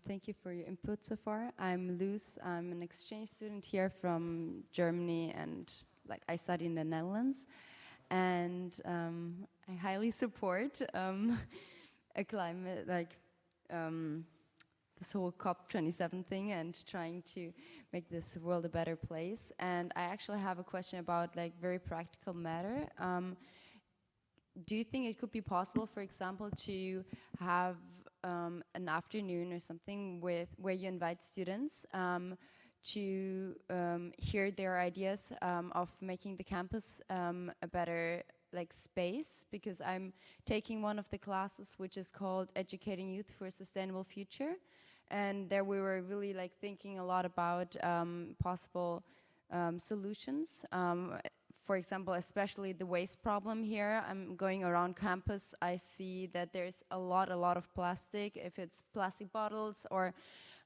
Speaker 12: thank you for your input so far. I'm Luz. I'm an exchange student here from Germany, and I study in the Netherlands. And I highly support a climate, this whole COP27 thing and trying to make this world a better place. And I actually have a question about very practical matter. Do you think it could be possible, for example, to have an afternoon or something where you invite students to hear their ideas of making the campus a better space? Because I'm taking one of the classes which is called Educating Youth for a Sustainable Future, and there we were really thinking a lot about possible solutions. For example, especially the waste problem here. I'm going around campus, I see that there's a lot of plastic, if it's plastic bottles, or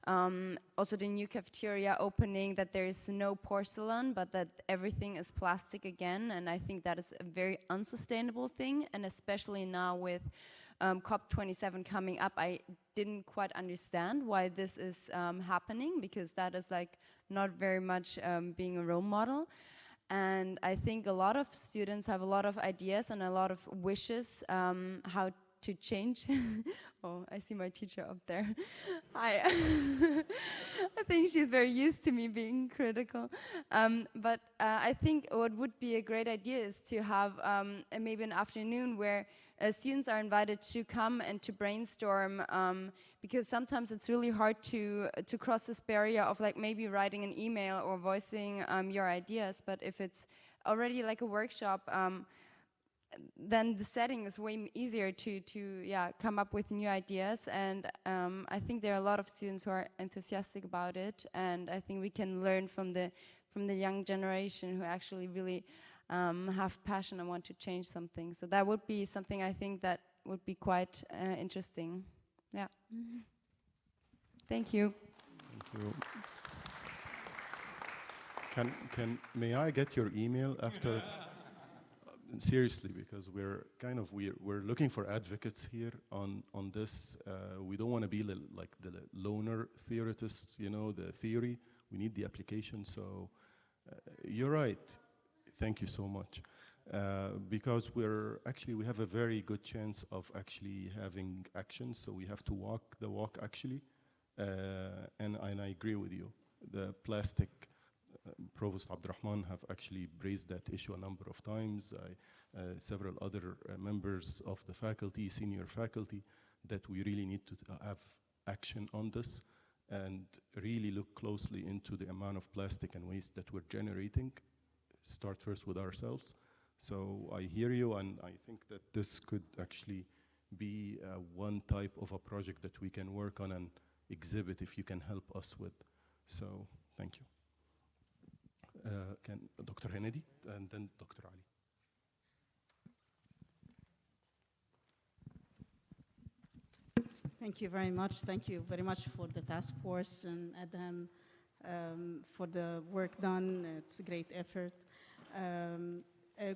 Speaker 12: also the new cafeteria opening, that there is no porcelain, but that everything is plastic again, and I think that is a very unsustainable thing, and especially now with COP27 coming up, I didn't quite understand why this is happening, because that is not very much being a role model. And I think a lot of students have a lot of ideas and a lot of wishes how to change. Oh, I see my teacher up there. Hi. I think she's very used to me being critical. But I think what would be a great idea is to have maybe an afternoon where students are invited to come and to brainstorm, because sometimes it's really hard to cross this barrier of maybe writing an email or voicing your ideas. But if it's already a workshop, then the setting is way easier to come up with new ideas, and I think there are a lot of students who are enthusiastic about it, and I think we can learn from the young generation who actually really have passion and want to change something. So that would be something I think that would be quite interesting. Yeah. Thank you.
Speaker 2: Thank you. May I get your email after? Seriously, because we're looking for advocates here on this. We don't want to be like the loner theorists, the theory. We need the application. So you're right. Thank you so much. Because we have a very good chance of actually having action. So we have to walk the walk actually. And I agree with you. The plastic Provost Abdurrahman have actually raised that issue a number of times. Several other members of the faculty, senior faculty, that we really need to have action on this and really look closely into the amount of plastic and waste that we're generating. Start first with ourselves. So I hear you, and I think that this could actually be one type of a project that we can work on and exhibit if you can help us with. So thank you. Can Dr. Hennedy and then Dr. Ali.
Speaker 13: Thank you very much. Thank you very much for the task force and Adam for the work done. It's a great effort.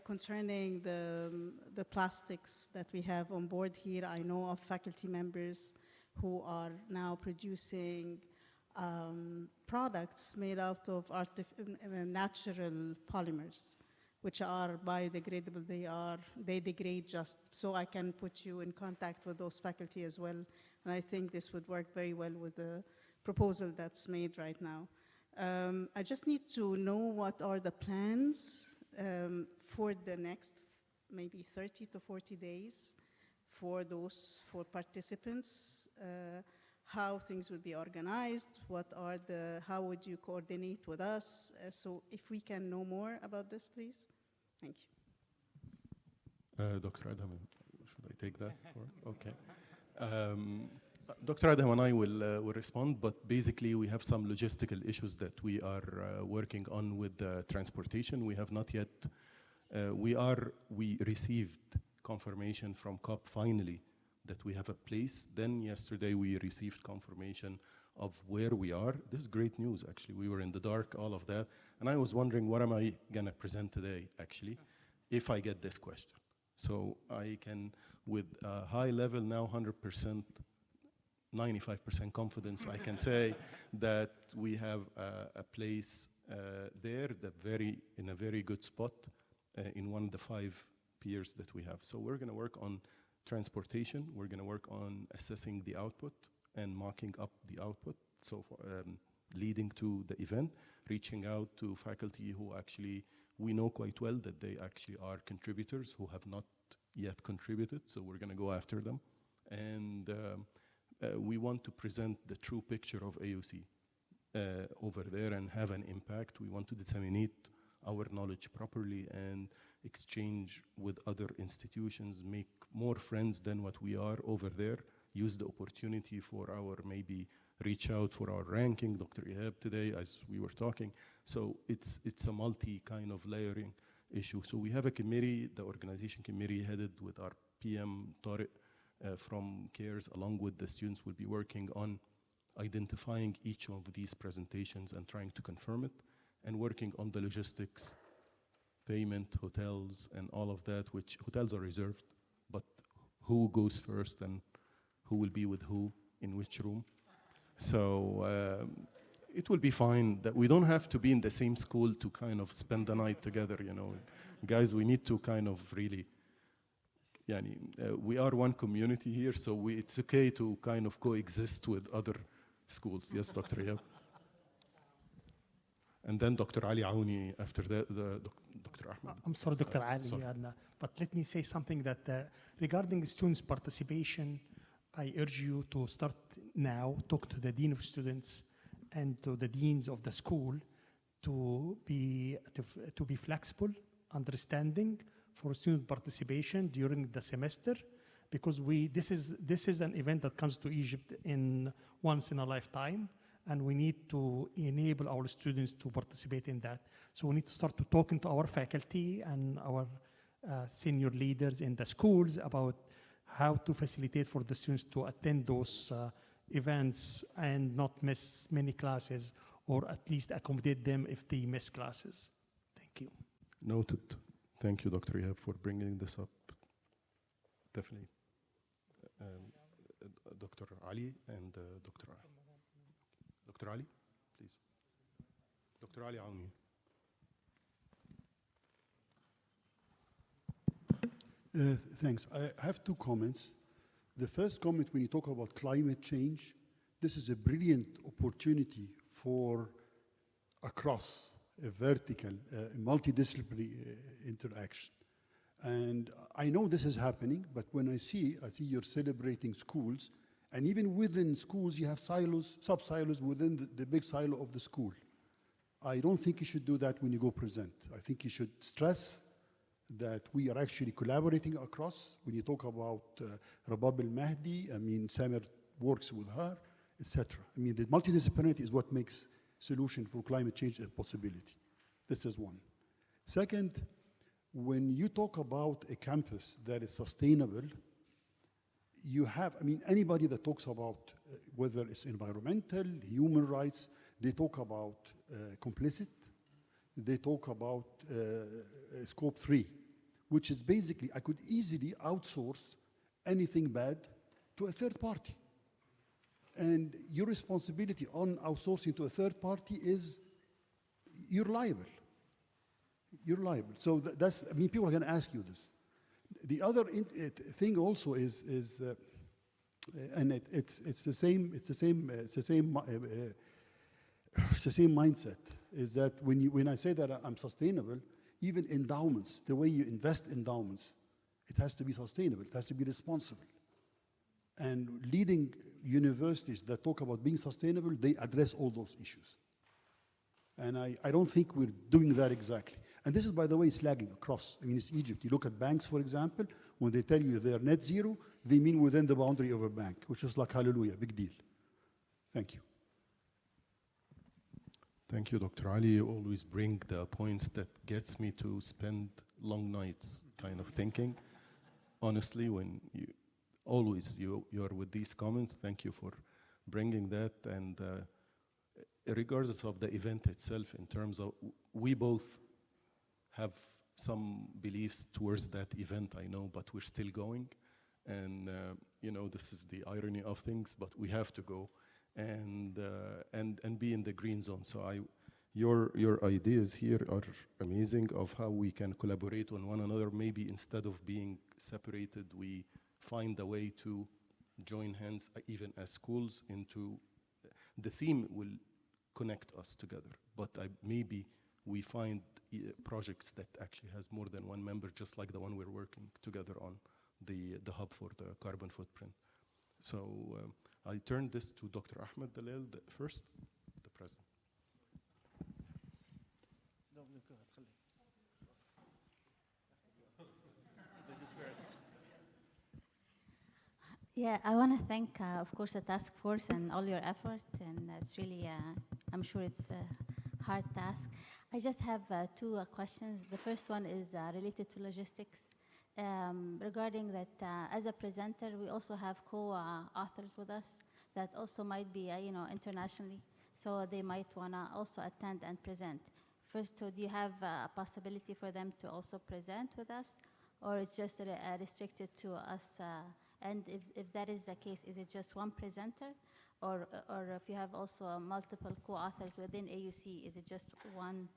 Speaker 13: Concerning the plastics that we have on board here, I know of faculty members who are now producing products made out of natural polymers, which are biodegradable. They degrade just. So I can put you in contact with those faculty as well. And I think this would work very well with the proposal that's made right now. I just need to know what are the plans for the next maybe 30 to 40 days for participants, how things would be organized, how would you coordinate with us? So if we can know more about this, please. Thank you.
Speaker 2: Dr. Adam, should I take that? Okay. Dr. Adam and I will respond, but basically we have some logistical issues that we are working on with transportation. We have not yet, we received confirmation from COP finally that we have a place. Then yesterday we received confirmation of where we are. This is great news, actually. We were in the dark, all of that. And I was wondering, what am I gonna present today, actually, if I get this question? So I can, with a high level now, 100%, 95% confidence, I can say that we have a place there in a very good spot in one of the 5 piers that we have. So we're gonna work on transportation, we're gonna work on assessing the output and marking up the output, so leading to the event, reaching out to faculty who actually, we know quite well that they actually are contributors who have not yet contributed, so we're gonna go after them. And we want to present the true picture of AUC over there and have an impact. We want to disseminate our knowledge properly and exchange with other institutions, make more friends than what we are over there, use the opportunity for our maybe reach out for our ranking, Dr. Ihab today, as we were talking. So it's a multi kind of layering issue. So we have a committee, the organization committee headed with our PM, Tariq, from CARES, along with the students, will be working on identifying each of these presentations and trying to confirm it, and working on the logistics, payment, hotels, and all of that, which hotels are reserved, but who goes first and who will be with who in which room. So it will be fine that we don't have to be in the same school to kind of spend the night together, you know. Guys, we need to kind of really, we are one community here, so it's okay to kind of coexist with other schools. Yes, Dr. Ihab. And then Dr. Ali Aouni after that, Dr. Ahmed.
Speaker 11: I'm sorry, Dr. Ali, but let me say something that regarding students' participation, I urge you to start now, talk to the Dean of Students and to the Deans of the school to be flexible, understanding for student participation during the semester, because this is an event that comes to Egypt once in a lifetime, and we need to enable our students to participate in that. So we need to start to talking to our faculty and our senior leaders in the schools about how to facilitate for the students to attend those events and not miss many classes, or at least accommodate them if they miss classes. Thank you.
Speaker 2: Noted. Thank you, Dr. Ihab, for bringing this up. Definitely. Dr. Ali and Dr. Ali, please. Dr. Ali Aouni.
Speaker 14: Thanks. I have 2 comments. The first comment, when you talk about climate change, this is a brilliant opportunity for across a vertical, multidisciplinary interaction. And I know this is happening, but when I see you're celebrating schools, and even within schools, you have silos, sub-silos within the big silo of the school. I don't think you should do that when you go present. I think you should stress that we are actually collaborating across. When you talk about Rabab al-Mahdi, I mean, Samir works with her, etc. I mean, the multidisciplinarity is what makes solution for climate change a possibility. This is one. Second, when you talk about a campus that is sustainable, you have, I mean, anybody that talks about whether it's environmental, human rights, they talk about complicit, they talk about scope 3, which is basically, I could easily outsource anything bad to a third party. And your responsibility on outsourcing to a third party is you're liable. You're liable. So that's, I mean, people are going to ask you this. The other thing also is and it's the same mindset, is that when I say that I'm sustainable, even endowments, the way you invest endowments, it has to be sustainable, it has to be responsible. And leading universities that talk about being sustainable, they address all those issues. And I don't think we're doing that exactly. And this is, by the way, it's lagging across. I mean, it's Egypt. You look at banks, for example, when they tell you they're net zero, they mean within the boundary of a bank, which is like, hallelujah, big deal. Thank you.
Speaker 2: Thank you, Dr. Ali. You always bring the points that gets me to spend long nights kind of thinking. Honestly, when you're with these comments, thank you for bringing that. And regardless of the event itself, in terms of, we both have some beliefs towards that event, I know, but we're still going. And you know, this is the irony of things, but we have to go and be in the green zone. So your ideas here are amazing of how we can collaborate on one another. Maybe instead of being separated, we find a way to join hands, even as schools, into the theme will connect us together. But maybe we find projects that actually has more than one member, just like the one we're working together on, the hub for the carbon footprint. So I turn this to Dr. Ahmed Dalal first, the president.
Speaker 15: Yeah, I want to thank, of course, the task force and all your effort. And it's really, I'm sure it's a hard task. I just have two questions. The first one is related to logistics. Regarding that, as a presenter, we also have co-authors with us that also might be, internationally. So they might want to also attend and present. First, so do you have a possibility for them to also present with us? Or it's just restricted to us? And if that is the case, is it just one presenter? Or if you have also multiple co-authors within AUC, is it just one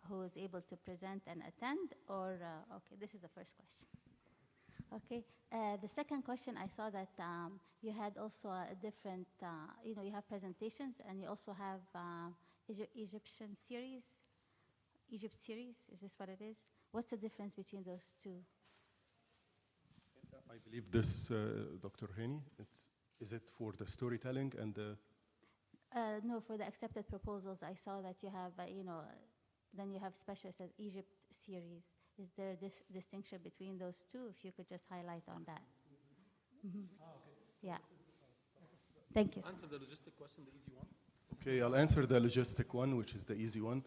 Speaker 15: who is able to present and attend? Or, okay, this is the first question. Okay, the second question, I saw that you had also a different, you have presentations and you also have Egyptian series, Egypt series, is this what it is? What's the difference between those two?
Speaker 2: I believe this, Dr. Hani, is it for the storytelling and the?
Speaker 15: No, for the accepted proposals, I saw that you have, then you have specialist as Egypt series. Is there a distinction between those two? If you could just highlight on that. Mm-hmm.
Speaker 6: Okay.
Speaker 15: Yeah. Thank you.
Speaker 6: Answer the logistic question, the easy one.
Speaker 2: Okay, I'll answer the logistic one, which is the easy one.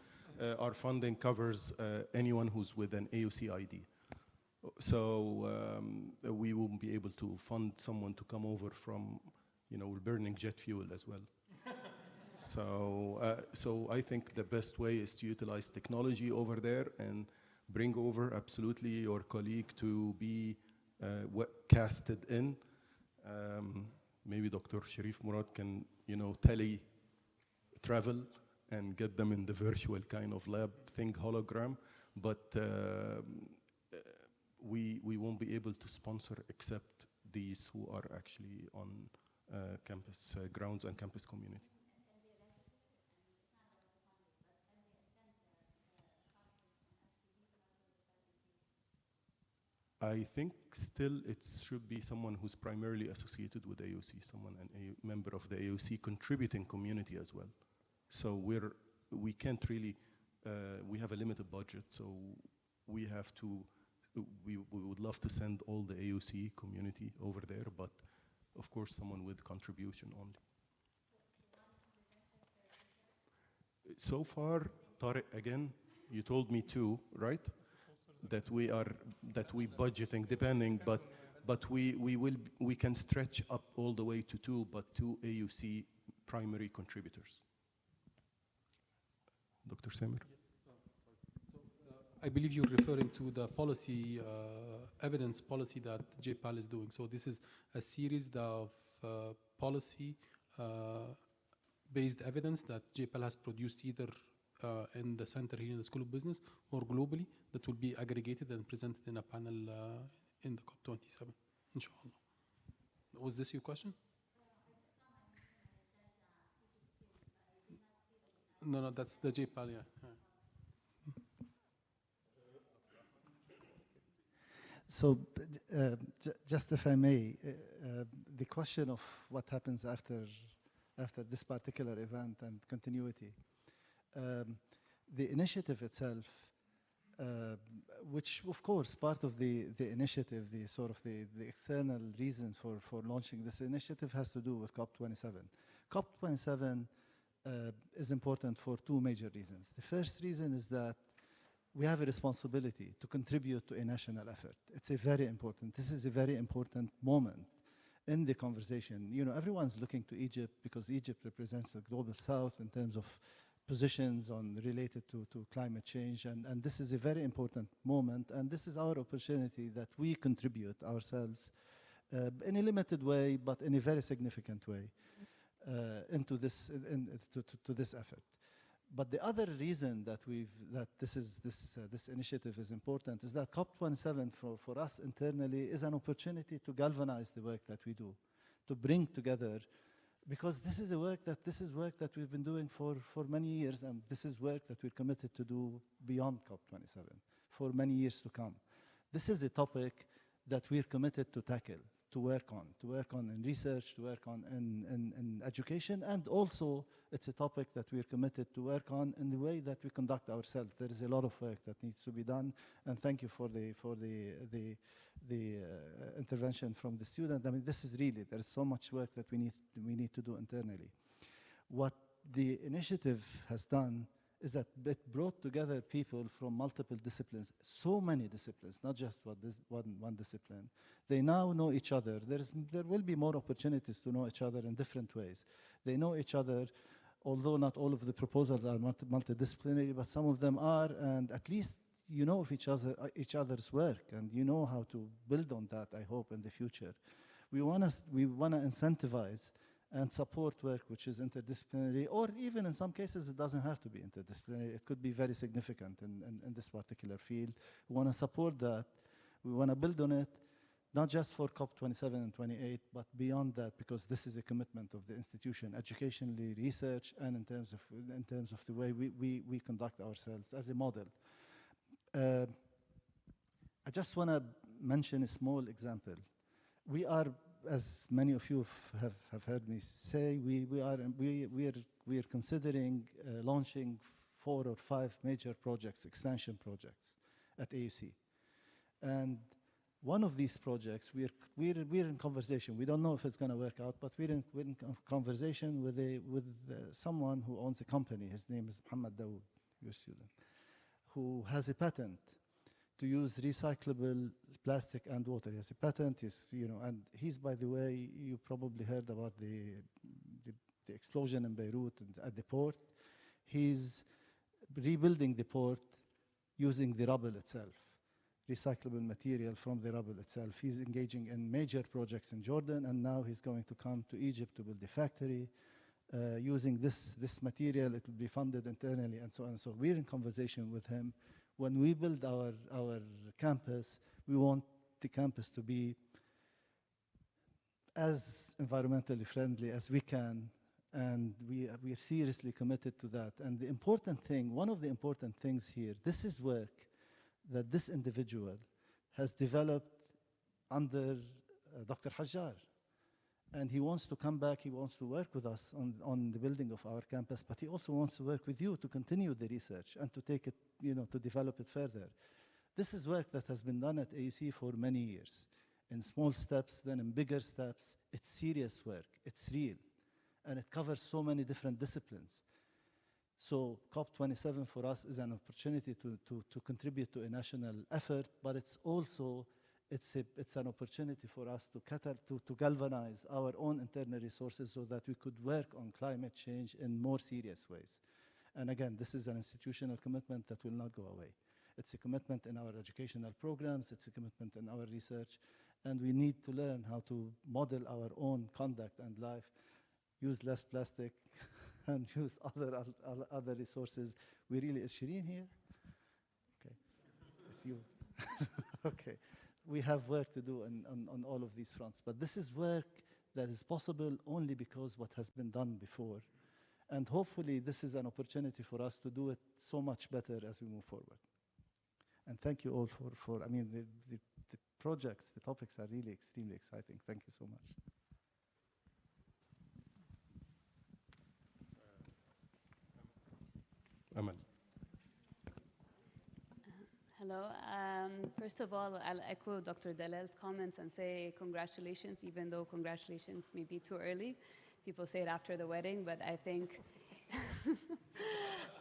Speaker 2: Our funding covers anyone who's with an AUC ID. So we won't be able to fund someone to come over from, we're burning jet fuel as well. So I think the best way is to utilize technology over there and bring over absolutely your colleague to be casted in. Maybe Dr. Sharif Murad can, travel and get them in the virtual kind of lab thing, hologram. But we won't be able to sponsor except these who are actually on campus grounds and campus community. I think still it should be someone who's primarily associated with AUC, someone, a member of the AUC contributing community as well. So we can't really, we have a limited budget, so we have to, we would love to send all the AUC community over there, but of course someone with contribution only. So far, Tariq, again, you told me 2, right? That we budgeting depending, but we can stretch up all the way to 2, but 2 AUC primary contributors. Dr. Samir?
Speaker 6: I believe you're referring to the policy, evidence policy that JPAL is doing. So this is a series of policy-based evidence that JPAL has produced either in the center here in the School of Business or globally, that will be aggregated and presented in a panel in the COP27, inshallah. Was this your question? No, that's the JPAL, yeah.
Speaker 1: So, just if I may, the question of what happens after this particular event and continuity. The initiative itself, which of course part of the initiative, the sort of the external reason for launching this initiative has to do with COP27. COP27 is important for 2 major reasons. The first reason is that we have a responsibility to contribute to a national effort. It's a very important, this is a very important moment in the conversation. You know, everyone's looking to Egypt because Egypt represents the global south in terms of positions on related to climate change, and this is a very important moment, and this is our opportunity that we contribute ourselves in a limited way, but in a very significant way into this to this effort. But the other reason that this initiative is important is that COP27 for us internally is an opportunity to galvanize the work that we do, to bring together, because this is work that we've been doing for many years, and this is work that we're committed to do beyond COP27 for many years to come. This is a topic that we're committed to tackle, to work on in research, to work on in education, and also it's a topic that we're committed to work on in the way that we conduct ourselves. There is a lot of work that needs to be done, and thank you for the intervention from the student. I mean, this is really, there is so much work that we need to do internally. What the initiative has done is that it brought together people from multiple disciplines, so many disciplines, not just one discipline. They now know each other. There will be more opportunities to know each other in different ways. They know each other, although not all of the proposals are multidisciplinary, but some of them are, and at least you know of each other's work, and you know how to build on that, I hope, in the future. We wanna incentivize and support work which is interdisciplinary, or even in some cases it doesn't have to be interdisciplinary. It could be very significant in this particular field. We want to support that. We want to build on it, not just for COP27 and 28, but beyond that, because this is a commitment of the institution, educationally, research, and in terms of the way we conduct ourselves as a model. I just want to mention a small example. We are, as many of you have heard me say, we are considering launching 4 or 5 major projects, expansion projects at AUC. And one of these projects, we're in conversation. We don't know if it's going to work out, but we're in conversation with someone who owns a company. His name is Muhammad Dawood, your student, who has a patent to use recyclable plastic and water. He has a patent, and he's, by the way, you probably heard about the explosion in Beirut at the port. He's rebuilding the port using the rubble itself, recyclable material from the rubble itself. He's engaging in major projects in Jordan, and now he's going to come to Egypt to build a factory using this material. It will be funded internally, and so on. So we're in conversation with him. When we build our campus, we want the campus to be as environmentally friendly as we can, and we are seriously committed to that. And the important thing, one of the important things here, this is work that this individual has developed under Dr. Hajjar. And he wants to come back, he wants to work with us on the building of our campus, but he also wants to work with you to continue the research and to take it, to develop it further. This is work that has been done at AUC for many years, in small steps, then in bigger steps. It's serious work, it's real, and it covers so many different disciplines. So COP27 for us is an opportunity to contribute to a national effort, but it's also it's an opportunity for us to galvanize our own internal resources so that we could work on climate change in more serious ways. And again, this is an institutional commitment that will not go away. It's a commitment in our educational programs, it's a commitment in our research, and we need to learn how to model our own conduct and life, use less plastic, and use other resources. Is Shireen here? Okay, it's you. Okay. We have work to do on all of these fronts, but this is work that is possible only because what has been done before. And hopefully this is an opportunity for us to do it so much better as we move forward. And thank you all for the projects, the topics are really extremely exciting. Thank you so much.
Speaker 2: Amal.
Speaker 16: Hello. First of all, I'll echo Dr. Dalal's comments and say congratulations, even though congratulations may be too early. People say it after the wedding, but I think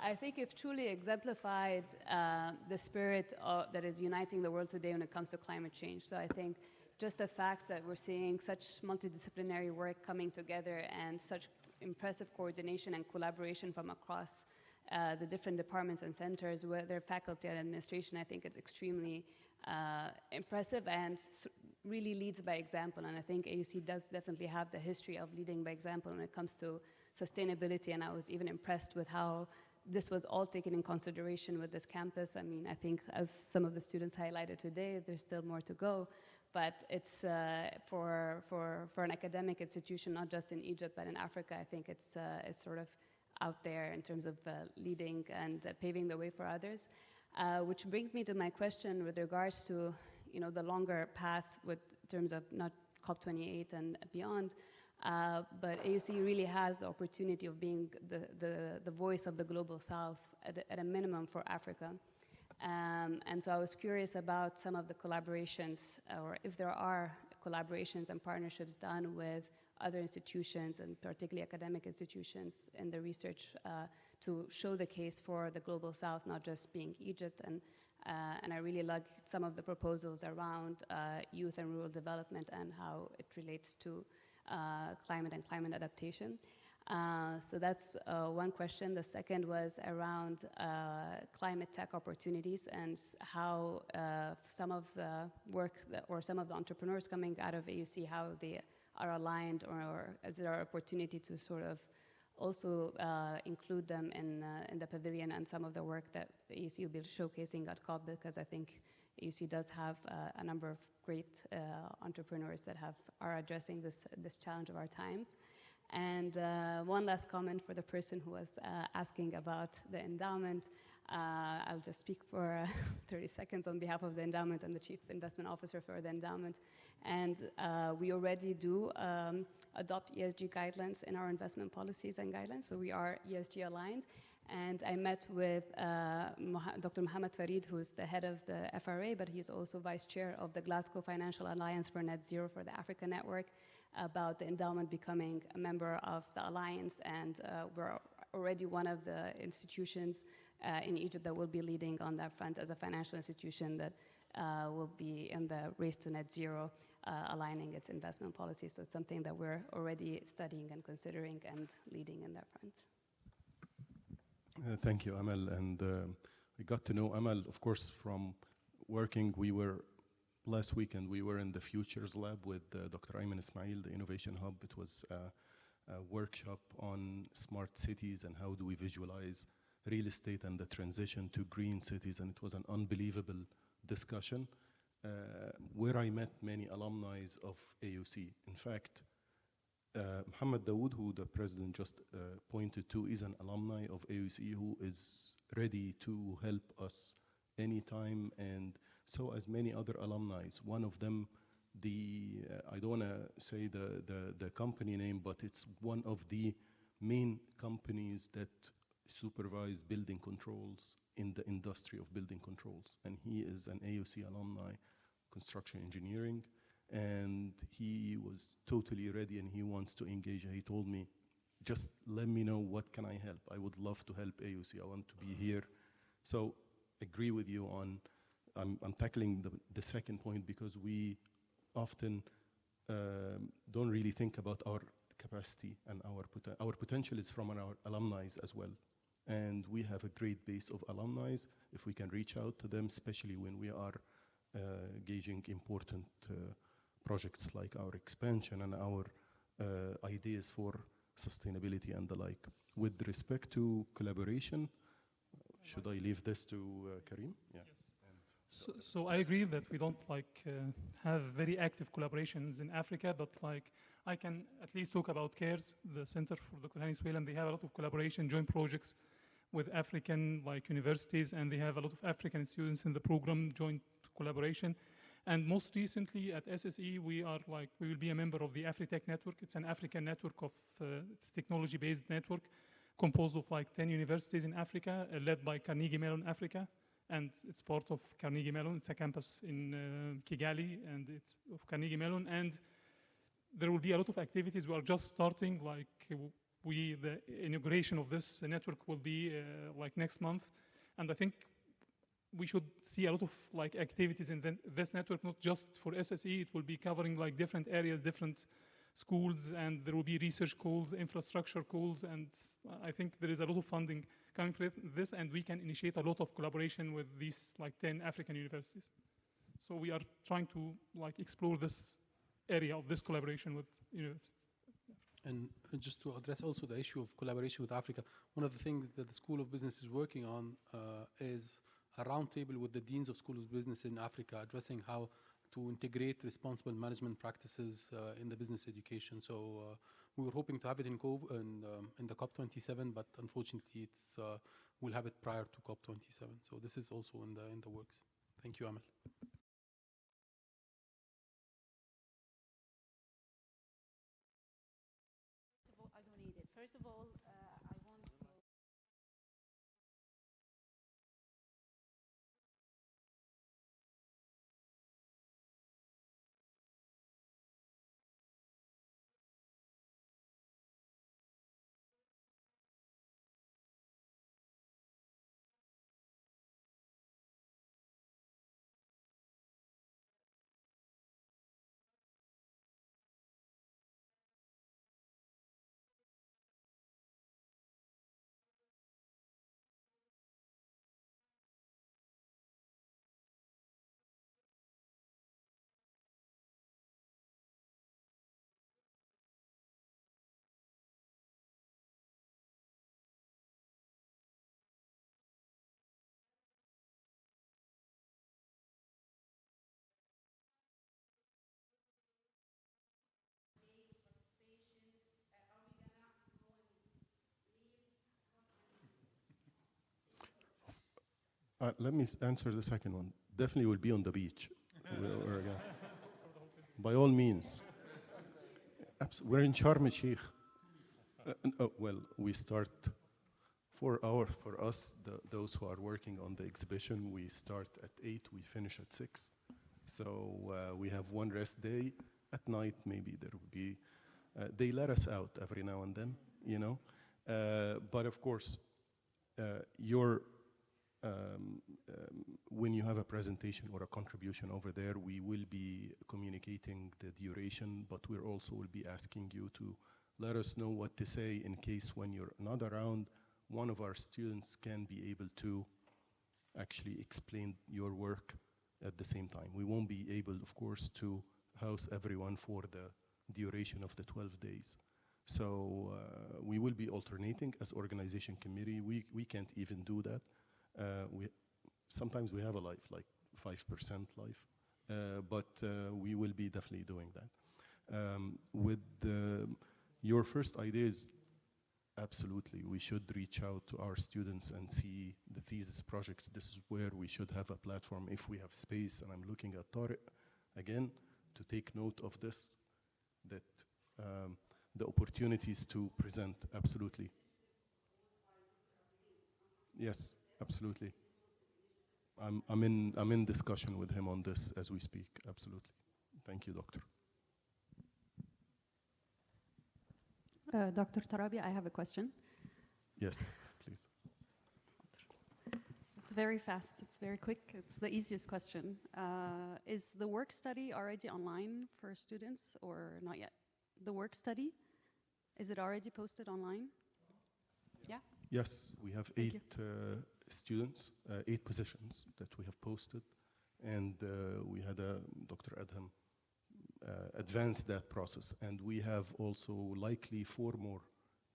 Speaker 16: I think you've truly exemplified the spirit that is uniting the world today when it comes to climate change. So I think just the fact that we're seeing such multidisciplinary work coming together and such impressive coordination and collaboration from across the different departments and centers, whether faculty and administration, I think it's extremely impressive and really leads by example. And I think AUC does definitely have the history of leading by example when it comes to sustainability. And I was even impressed with how this was all taken in consideration with this campus. I mean, I think as some of the students highlighted today, there's still more to go. But it's for an academic institution, not just in Egypt, but in Africa, I think it's sort of out there in terms of leading and paving the way for others. Which brings me to my question with regards to the longer path in terms of not COP28 and beyond, but AUC really has the opportunity of being the voice of the Global South at a minimum for Africa. And so I was curious about some of the collaborations, or if there are collaborations and partnerships done with other institutions, and particularly academic institutions in the research to show the case for the Global South, not just being Egypt. And I really like some of the proposals around youth and rural development and how it relates to climate and climate adaptation. So that's one question. The second was around climate tech opportunities and how some of the work or some of the entrepreneurs coming out of AUC, how they are aligned, or is there an opportunity to sort of also include them in the pavilion and some of the work that AUC will be showcasing at COP, because I think AUC does have a number of great entrepreneurs that are addressing this challenge of our times. And one last comment for the person who was asking about the endowment. I'll just speak for 30 seconds on behalf of the endowment. I'm the Chief Investment Officer for the endowment. And we already do adopt ESG guidelines in our investment policies and guidelines, so we are ESG aligned. And I met with Dr. Mohammed Farid, who's the head of the FRA, but he's also vice chair of the Glasgow Financial Alliance for Net Zero for the Africa Network, about the endowment becoming a member of the alliance. And we're already one of the institutions in Egypt that will be leading on that front as a financial institution that will be in the race to net zero, aligning its investment policy. So it's something that we're already studying and considering and leading in that front.
Speaker 2: Thank you, Amal. And I got to know Amal, of course, from working. Last weekend, we were in the Futures Lab with Dr. Ayman Ismail, the Innovation Hub. It was a workshop on smart cities and how do we visualize real estate and the transition to green cities. And it was an unbelievable discussion where I met many alumni of AUC. In fact, Mohammed Dawood, who the president just pointed to, is an alumni of AUC who is ready to help us anytime, and so as many other alumni. One of them I don't want to say the company name, but it's one of the main companies that supervise building controls in the industry of building controls. And he is an AUC alumni, construction engineering, and he was totally ready and he wants to engage. He told me, just let me know what can I help. I would love to help AUC. I want to be here. So agree with you on, I'm tackling the second point because we often don't really think about our capacity and our potential is from our alumni as well. And we have a great base of alumni. If we can reach out to them, especially when we are gauging important projects like our expansion and our ideas for sustainability and the like. With respect to collaboration, should I leave this to Karim? Yeah.
Speaker 3: Yes. So I agree that we don't have very active collaborations in Africa, but I can at least talk about CARES, the Center for Dr. Hani Swalem. They have a lot of collaboration, joint projects with African universities, and they have a lot of African students in the program, joint collaboration. And most recently at SSE, we will be a member of the AfriTech network. It's an African network it's technology-based network composed of 10 universities in Africa, led by Carnegie Mellon Africa. And it's part of Carnegie Mellon. It's a campus in Kigali, and it's of Carnegie Mellon. And there will be a lot of activities. We are just starting, the inauguration of this network will be next month. And I think we should see a lot of activities in this network, not just for SSE. It will be covering different areas, different schools, and there will be research calls, infrastructure calls, and I think there is a lot of funding coming from this, and we can initiate a lot of collaboration with these 10 African universities. So we are trying to explore this area of this collaboration with universities.
Speaker 6: And just to address also the issue of collaboration with Africa, one of the things that the School of Business is working on is a roundtable with the deans of schools of business in Africa, addressing how to integrate responsible management practices in the business education. So we were hoping to have it in the COP27, but unfortunately, we'll have it prior to COP27. So this is also in the works. Thank you, Amal.
Speaker 15: I don't need it. First of all, I want to.
Speaker 2: Let me answer the second one. Definitely will be on the beach. By all means. We're in Sharm el-Sheikh. Well, we start for us, those who are working on the exhibition, we start at 8, we finish at 6. So we have one rest day. At night, maybe there will be, they let us out every now and then, you know. But of course, when you have a presentation or a contribution over there, we will be communicating the duration, but we also will be asking you to let us know what to say in case when you're not around, one of our students can be able to actually explain your work at the same time. We won't be able, of course, to house everyone for the duration of the 12 days. So we will be alternating as organization committee. We can't even do that. Sometimes we have a life, like 5% life, but we will be definitely doing that. With your first ideas, absolutely, we should reach out to our students and see the thesis projects. This is where we should have a platform if we have space, and I'm looking at Tariq again. to take note of this, that the opportunities to present, absolutely. Yes, absolutely. I'm in discussion with him on this as we speak, absolutely. Thank you, Doctor.
Speaker 17: Dr. Tarabi, I have a question.
Speaker 2: Yes, please.
Speaker 17: It's very fast, it's very quick, it's the easiest question. Is the work study already online for students or not yet? The work study, is it already posted online? Yeah?
Speaker 2: Yes, we have
Speaker 17: Thank
Speaker 2: 8 students, 8 positions that we have posted, and we had Dr. Adham advance that process, and we have also likely 4 more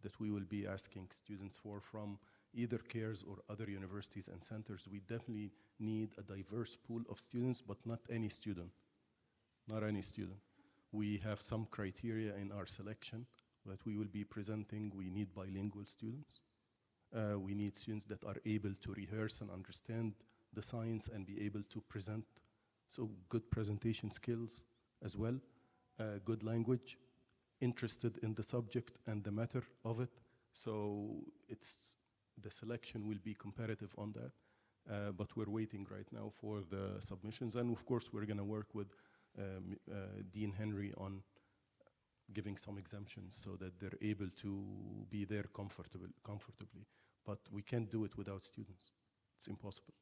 Speaker 2: that we will be asking students for from either CARES or other universities and centers. We definitely need a diverse pool of students, but not any student. Not any student. We have some criteria in our selection that we will be presenting. We need bilingual students. We need students that are able to rehearse and understand the science and be able to present, so good presentation skills as well, good language, interested in the subject and the matter of it. So the selection will be competitive on that, but we're waiting right now for the submissions. And of course, we're gonna work with Dean Henry on giving some exemptions so that they're able to be there comfortably. But we can't do it without students. It's impossible.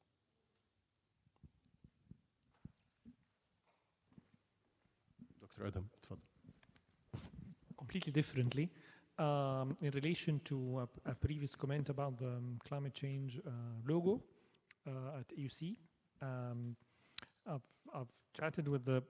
Speaker 2: Dr. Adam, تفضل.
Speaker 10: Completely differently. In relation to a previous comment about the climate change logo at AUC, I've chatted with the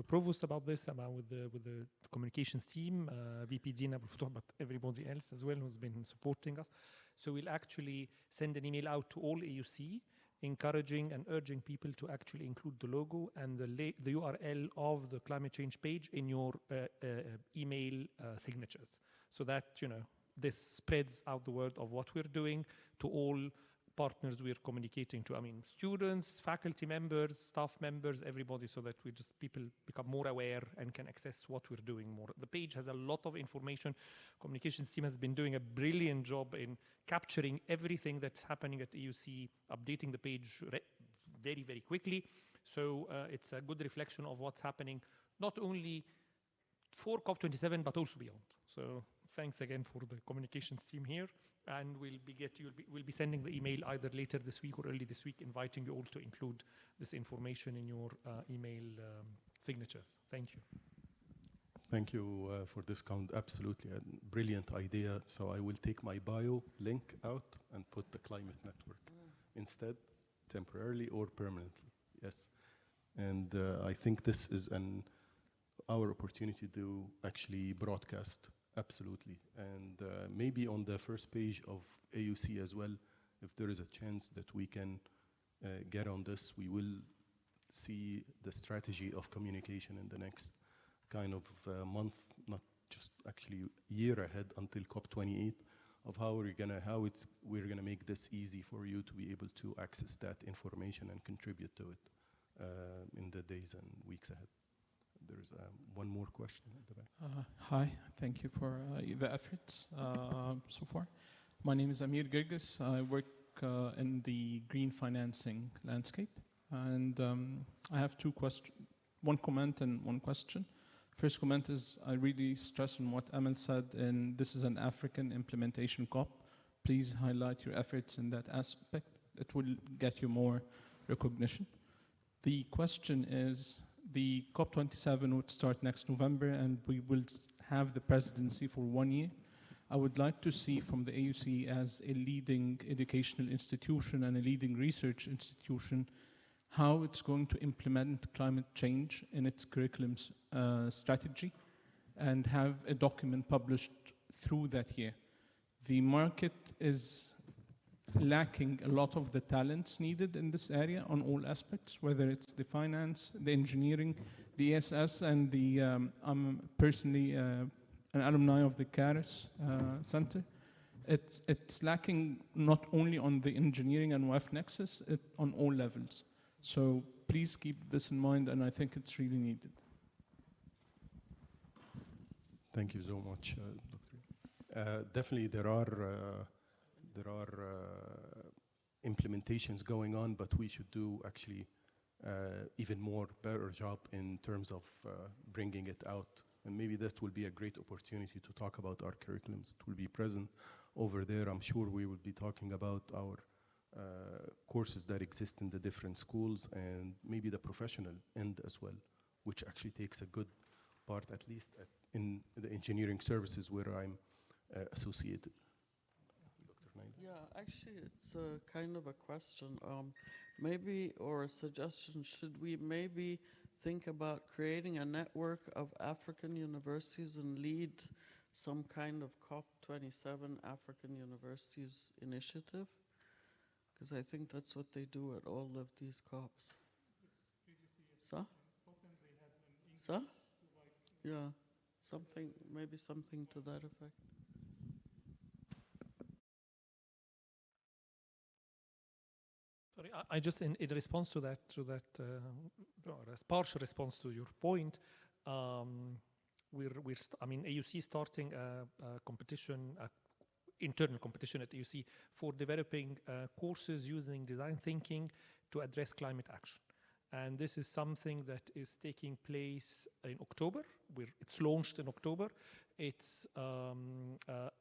Speaker 10: provost about this, with the communications team, VP Dina but everybody else as well who's been supporting us. So we'll actually send an email out to all AUC, encouraging and urging people to actually include the logo and the URL of the climate change page in your email signatures, so that this spreads out the word of what we're doing to all partners we're communicating to. I mean, students, faculty members, staff members, everybody, so that people become more aware and can access what we're doing more. The page has a lot of information. Communications team has been doing a brilliant job in capturing everything that's happening at AUC, updating the page very, very quickly. So it's a good reflection of what's happening, not only for COP27, but also beyond. So thanks again for the communications team here. And we'll be sending the email either later this week or early this week, inviting you all to include this information in your email signatures. Thank you.
Speaker 2: Thank you for this comment. Absolutely, a brilliant idea. So I will take my bio link out and put the climate network instead, temporarily or permanently. Yes, and I think this is our opportunity to actually broadcast. Absolutely, and maybe on the first page of AUC as well, if there is a chance that we can get on this, we will see the strategy of communication in the next kind of month, not just actually year ahead until COP28, of how we're gonna make this easy for you to be able to access that information and contribute to it in the days and weeks ahead. There's one more question at the back.
Speaker 18: Hi, thank you for the efforts so far. My name is Amir Girgis. I work in the green financing landscape, and I have one comment and one question. First comment is I really stress on what Amal said, and this is an African implementation COP. Please highlight your efforts in that aspect. It will get you more recognition. The question is, the COP27 would start next November, and we will have the presidency for 1 year. I would like to see from the AUC as a leading educational institution and a leading research institution how it's going to implement climate change in its curriculum strategy and have a document published through that year. The market is lacking a lot of the talents needed in this area on all aspects, whether it's the finance, the engineering, the ESS, and I'm personally an alumni of the CARES Center. It's lacking not only on the engineering and WF Nexus, on all levels. So please keep this in mind, and I think it's really needed.
Speaker 2: Thank you so much, Dr. Definitely, there are implementations going on, but we should do actually even more better job in terms of bringing it out. And maybe that will be a great opportunity to talk about our curriculums. It will be present over there. I'm sure we will be talking about our courses that exist in the different schools and maybe the professional end as well, which actually takes a good part, at least in the engineering services where I'm associated.
Speaker 5: Yeah, actually, it's a kind of a question. Maybe, or a suggestion, should we maybe think about creating a network of African universities and lead some kind of COP27 African Universities initiative? Because I think that's what they do at all of these COPs. So? So? Yeah, something, maybe something to that effect.
Speaker 10: Sorry, I just in response to that, or as partial response to your point, I mean, AUC starting a competition, internal competition at AUC for developing courses using design thinking to address climate action. And this is something that is taking place in October. It's launched in October. It's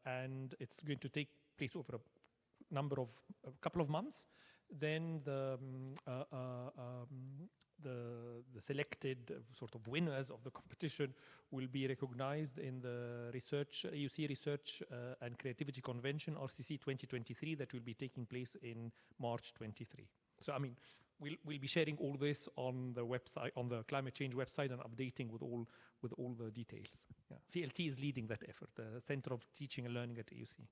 Speaker 10: and it's going to take place over a couple of months. Then the selected sort of winners of the competition will be recognized in the AUC Research and Creativity Convention, RCC 2023, that will be taking place in March 23. So I mean, we'll be sharing all this on the website, on the climate change website, and updating with all the details. Yeah. CLT is leading that effort, the Center of Teaching and Learning at AUC.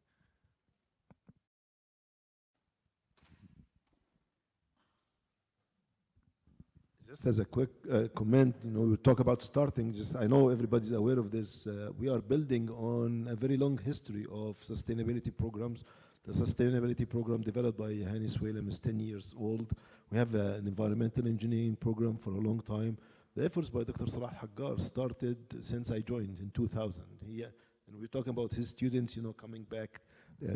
Speaker 19: Just as a quick comment, we talk about starting, I know everybody's aware of this. We are building on a very long history of sustainability programs. The sustainability program developed by Hani Swalem is 10 years old. We have an environmental engineering program for a long time. The efforts by Dr. Salah Haggar started since I joined in 2000. And we're talking about his students, coming back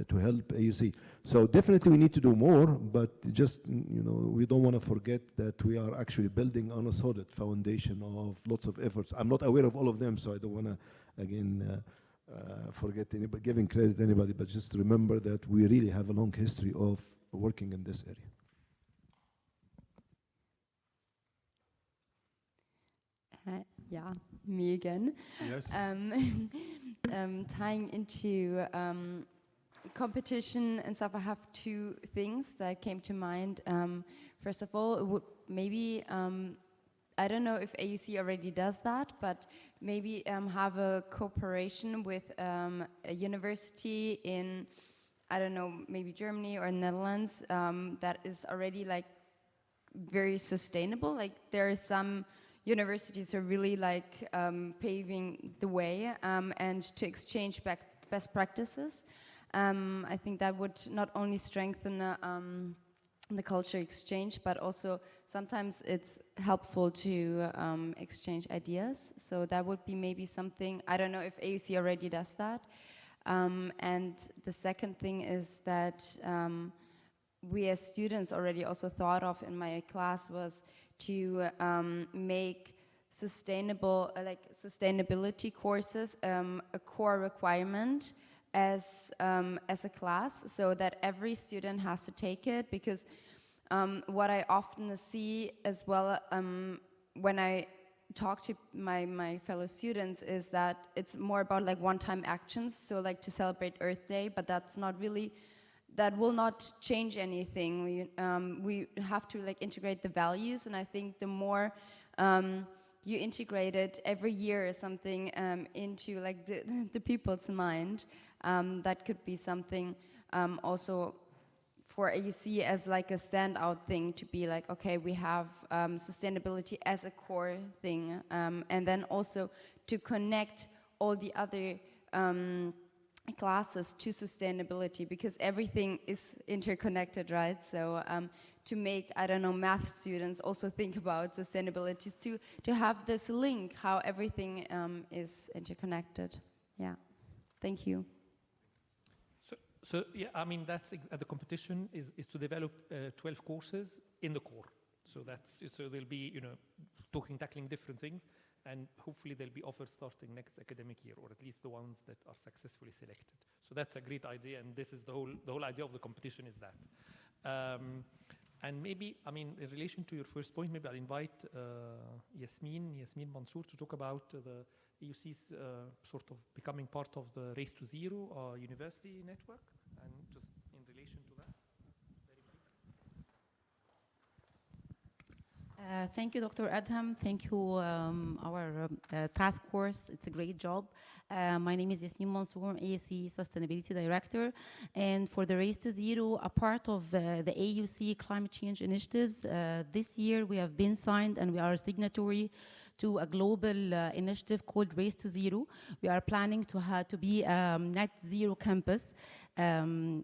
Speaker 19: to help AUC. So definitely we need to do more, but just, we don't want to forget that we are actually building on a solid foundation of lots of efforts. I'm not aware of all of them, so I don't want to, again, forget anybody, giving credit to anybody, but just remember that we really have a long history of working in this area.
Speaker 12: Yeah, me again.
Speaker 2: Yes.
Speaker 12: Tying into competition and stuff, I have two things that came to mind. First of all, it would maybe, I don't know if AUC already does that, but maybe have a cooperation with a university in, I don't know, maybe Germany or Netherlands that is already like very sustainable. Like there are some universities who are really like paving the way and to exchange best practices. I think that would not only strengthen the culture exchange, but also sometimes it's helpful to exchange ideas. So that would be maybe something, I don't know if AUC already does that. And the second thing is that we as students already also thought of in my class was to make sustainability courses a core requirement as a class, so that every student has to take it, because what I often see as well when I talk to my fellow students is that it's more about like one-time actions, so like to celebrate Earth Day, but that's not really, that will not change anything. We have to like integrate the values, and I think the more you integrate it every year or something into like the people's mind, that could be something also for AUC as like a standout thing, to be like, okay, we have sustainability as a core thing, and then also to connect all the other classes to sustainability, because everything is interconnected, right? So to make, I don't know, math students also think about sustainability, to have this link, how everything is interconnected. Yeah, thank you.
Speaker 10: So yeah, I mean, that's the competition is to develop 12 courses in the core. So there'll be, you know, tackling different things, and hopefully there'll be offers starting next academic year, or at least the ones that are successfully selected. So that's a great idea, and this is the whole idea of the competition is that. And maybe, I mean, in relation to your first point, maybe I'll invite Yasmin Mansour to talk about the AUC's sort of becoming part of the Race to Zero university network, and just in relation to that.
Speaker 20: Thank you, Dr. Adham. Thank you, our task force. It's a great job. My name is Yasmin Mansour, AUC Sustainability Director. And for the Race to Zero, a part of the AUC climate change initiatives, this year we have been signed and we are a signatory to a global initiative called Race to Zero. We are planning to be a net zero campus in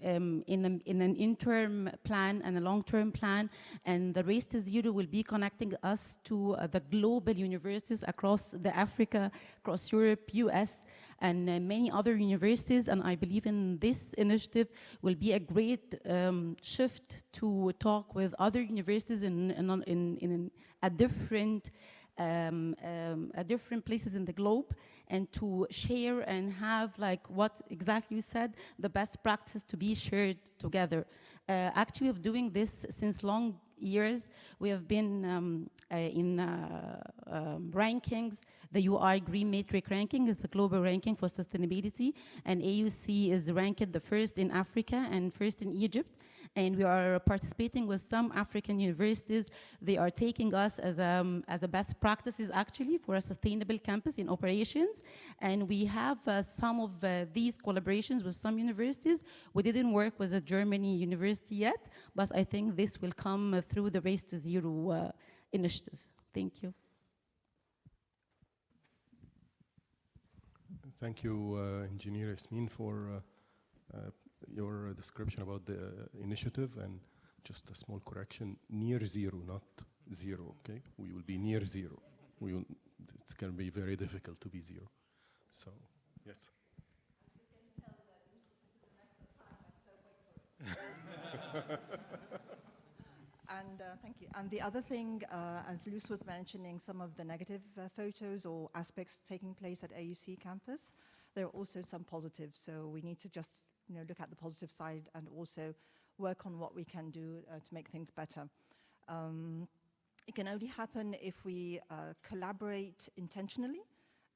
Speaker 20: an interim plan and a long-term plan, and the Race to Zero will be connecting us to the global universities across Africa, across Europe, US, and many other universities. And I believe in this initiative will be a great shift to talk with other universities in different places in the globe, and to share and have, like what exactly you said, the best practice to be shared together. Actually, we're doing this since long years. We have been in rankings, the UI Green Matrix ranking. It's a global ranking for sustainability, and AUC is ranked the first in Africa and first in Egypt. And we are participating with some African universities. They are taking us as a best practices, actually, for a sustainable campus in operations. And we have some of these collaborations with some universities. We didn't work with a Germany university yet, but I think this will come through the Race to Zero initiative. Thank you.
Speaker 2: Thank you, Engineer Yasmin, for your description about the initiative. And just a small correction, near zero, not zero, okay? We will be near zero. It's going to be very difficult to be zero. So, yes.
Speaker 21: And thank you. And the other thing, as Luz was mentioning, some of the negative photos or aspects taking place at AUC campus, there are also some positives. So we need to just look at the positive side and also work on what we can do to make things better. It can only happen if we collaborate intentionally.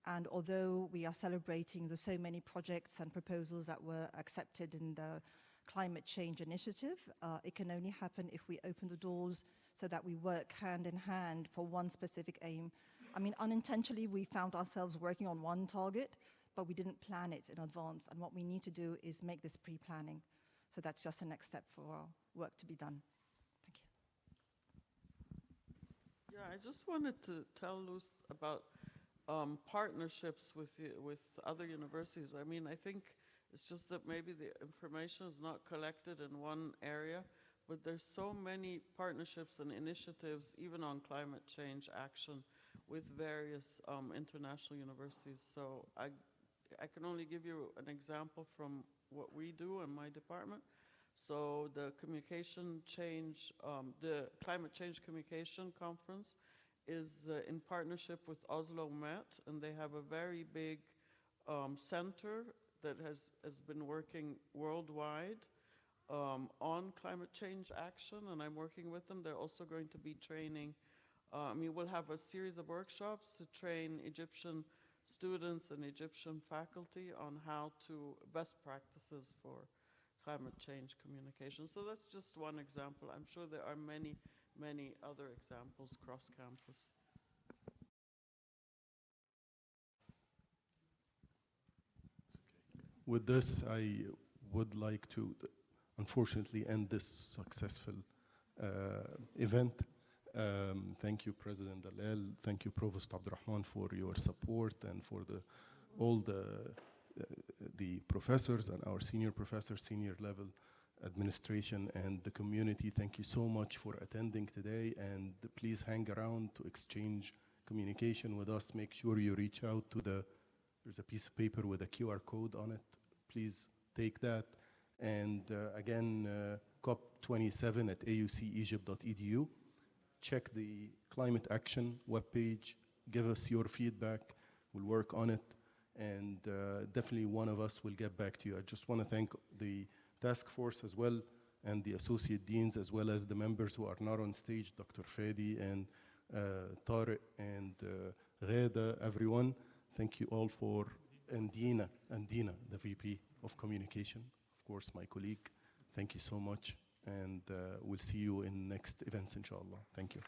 Speaker 21: And although we are celebrating the so many projects and proposals that were accepted in the climate change initiative, it can only happen if we open the doors so that we work hand in hand for one specific aim. I mean, unintentionally, we found ourselves working on one target, but we didn't plan it in advance. And what we need to do is make this pre-planning. So that's just the next step for our work to be done. Thank you.
Speaker 5: Yeah, I just wanted to tell Luz about partnerships with other universities. I mean, I think it's just that maybe the information is not collected in one area, but there's so many partnerships and initiatives, even on climate change action, with various international universities. So I can only give you an example from what we do in my department. So the communication change, the Climate Change Communication Conference is in partnership with Oslo Met, and they have a very big center that has been working worldwide on climate change action, and I'm working with them. They're also going to be training, we'll have a series of workshops to train Egyptian students and Egyptian faculty on how to best practices for climate change communication. So that's just one example. I'm sure there are many, many other examples cross-campus.
Speaker 2: With this, I would like to, unfortunately, end this successful event. Thank you, President Dalal. Thank you, Provost Abdurrahman, for your support and for all the the professors and our senior professors, senior level administration, and the community. Thank you so much for attending today, and please hang around to exchange communication with us. Make sure you reach out to there's a piece of paper with a QR code on it. Please take that. And again, COP27 at aucegypt.edu. Check the climate action webpage. Give us your feedback. We'll work on it. And definitely one of us will get back to you. I just want to thank the task force as well, and the associate deans, as well as the members who are not on stage, Dr. Fadi and Tariq and Gheda, everyone. Thank you all for, and Dina, the VP of Communication, of course, my colleague. Thank you so much, and we'll see you in next events, inshallah. Thank you.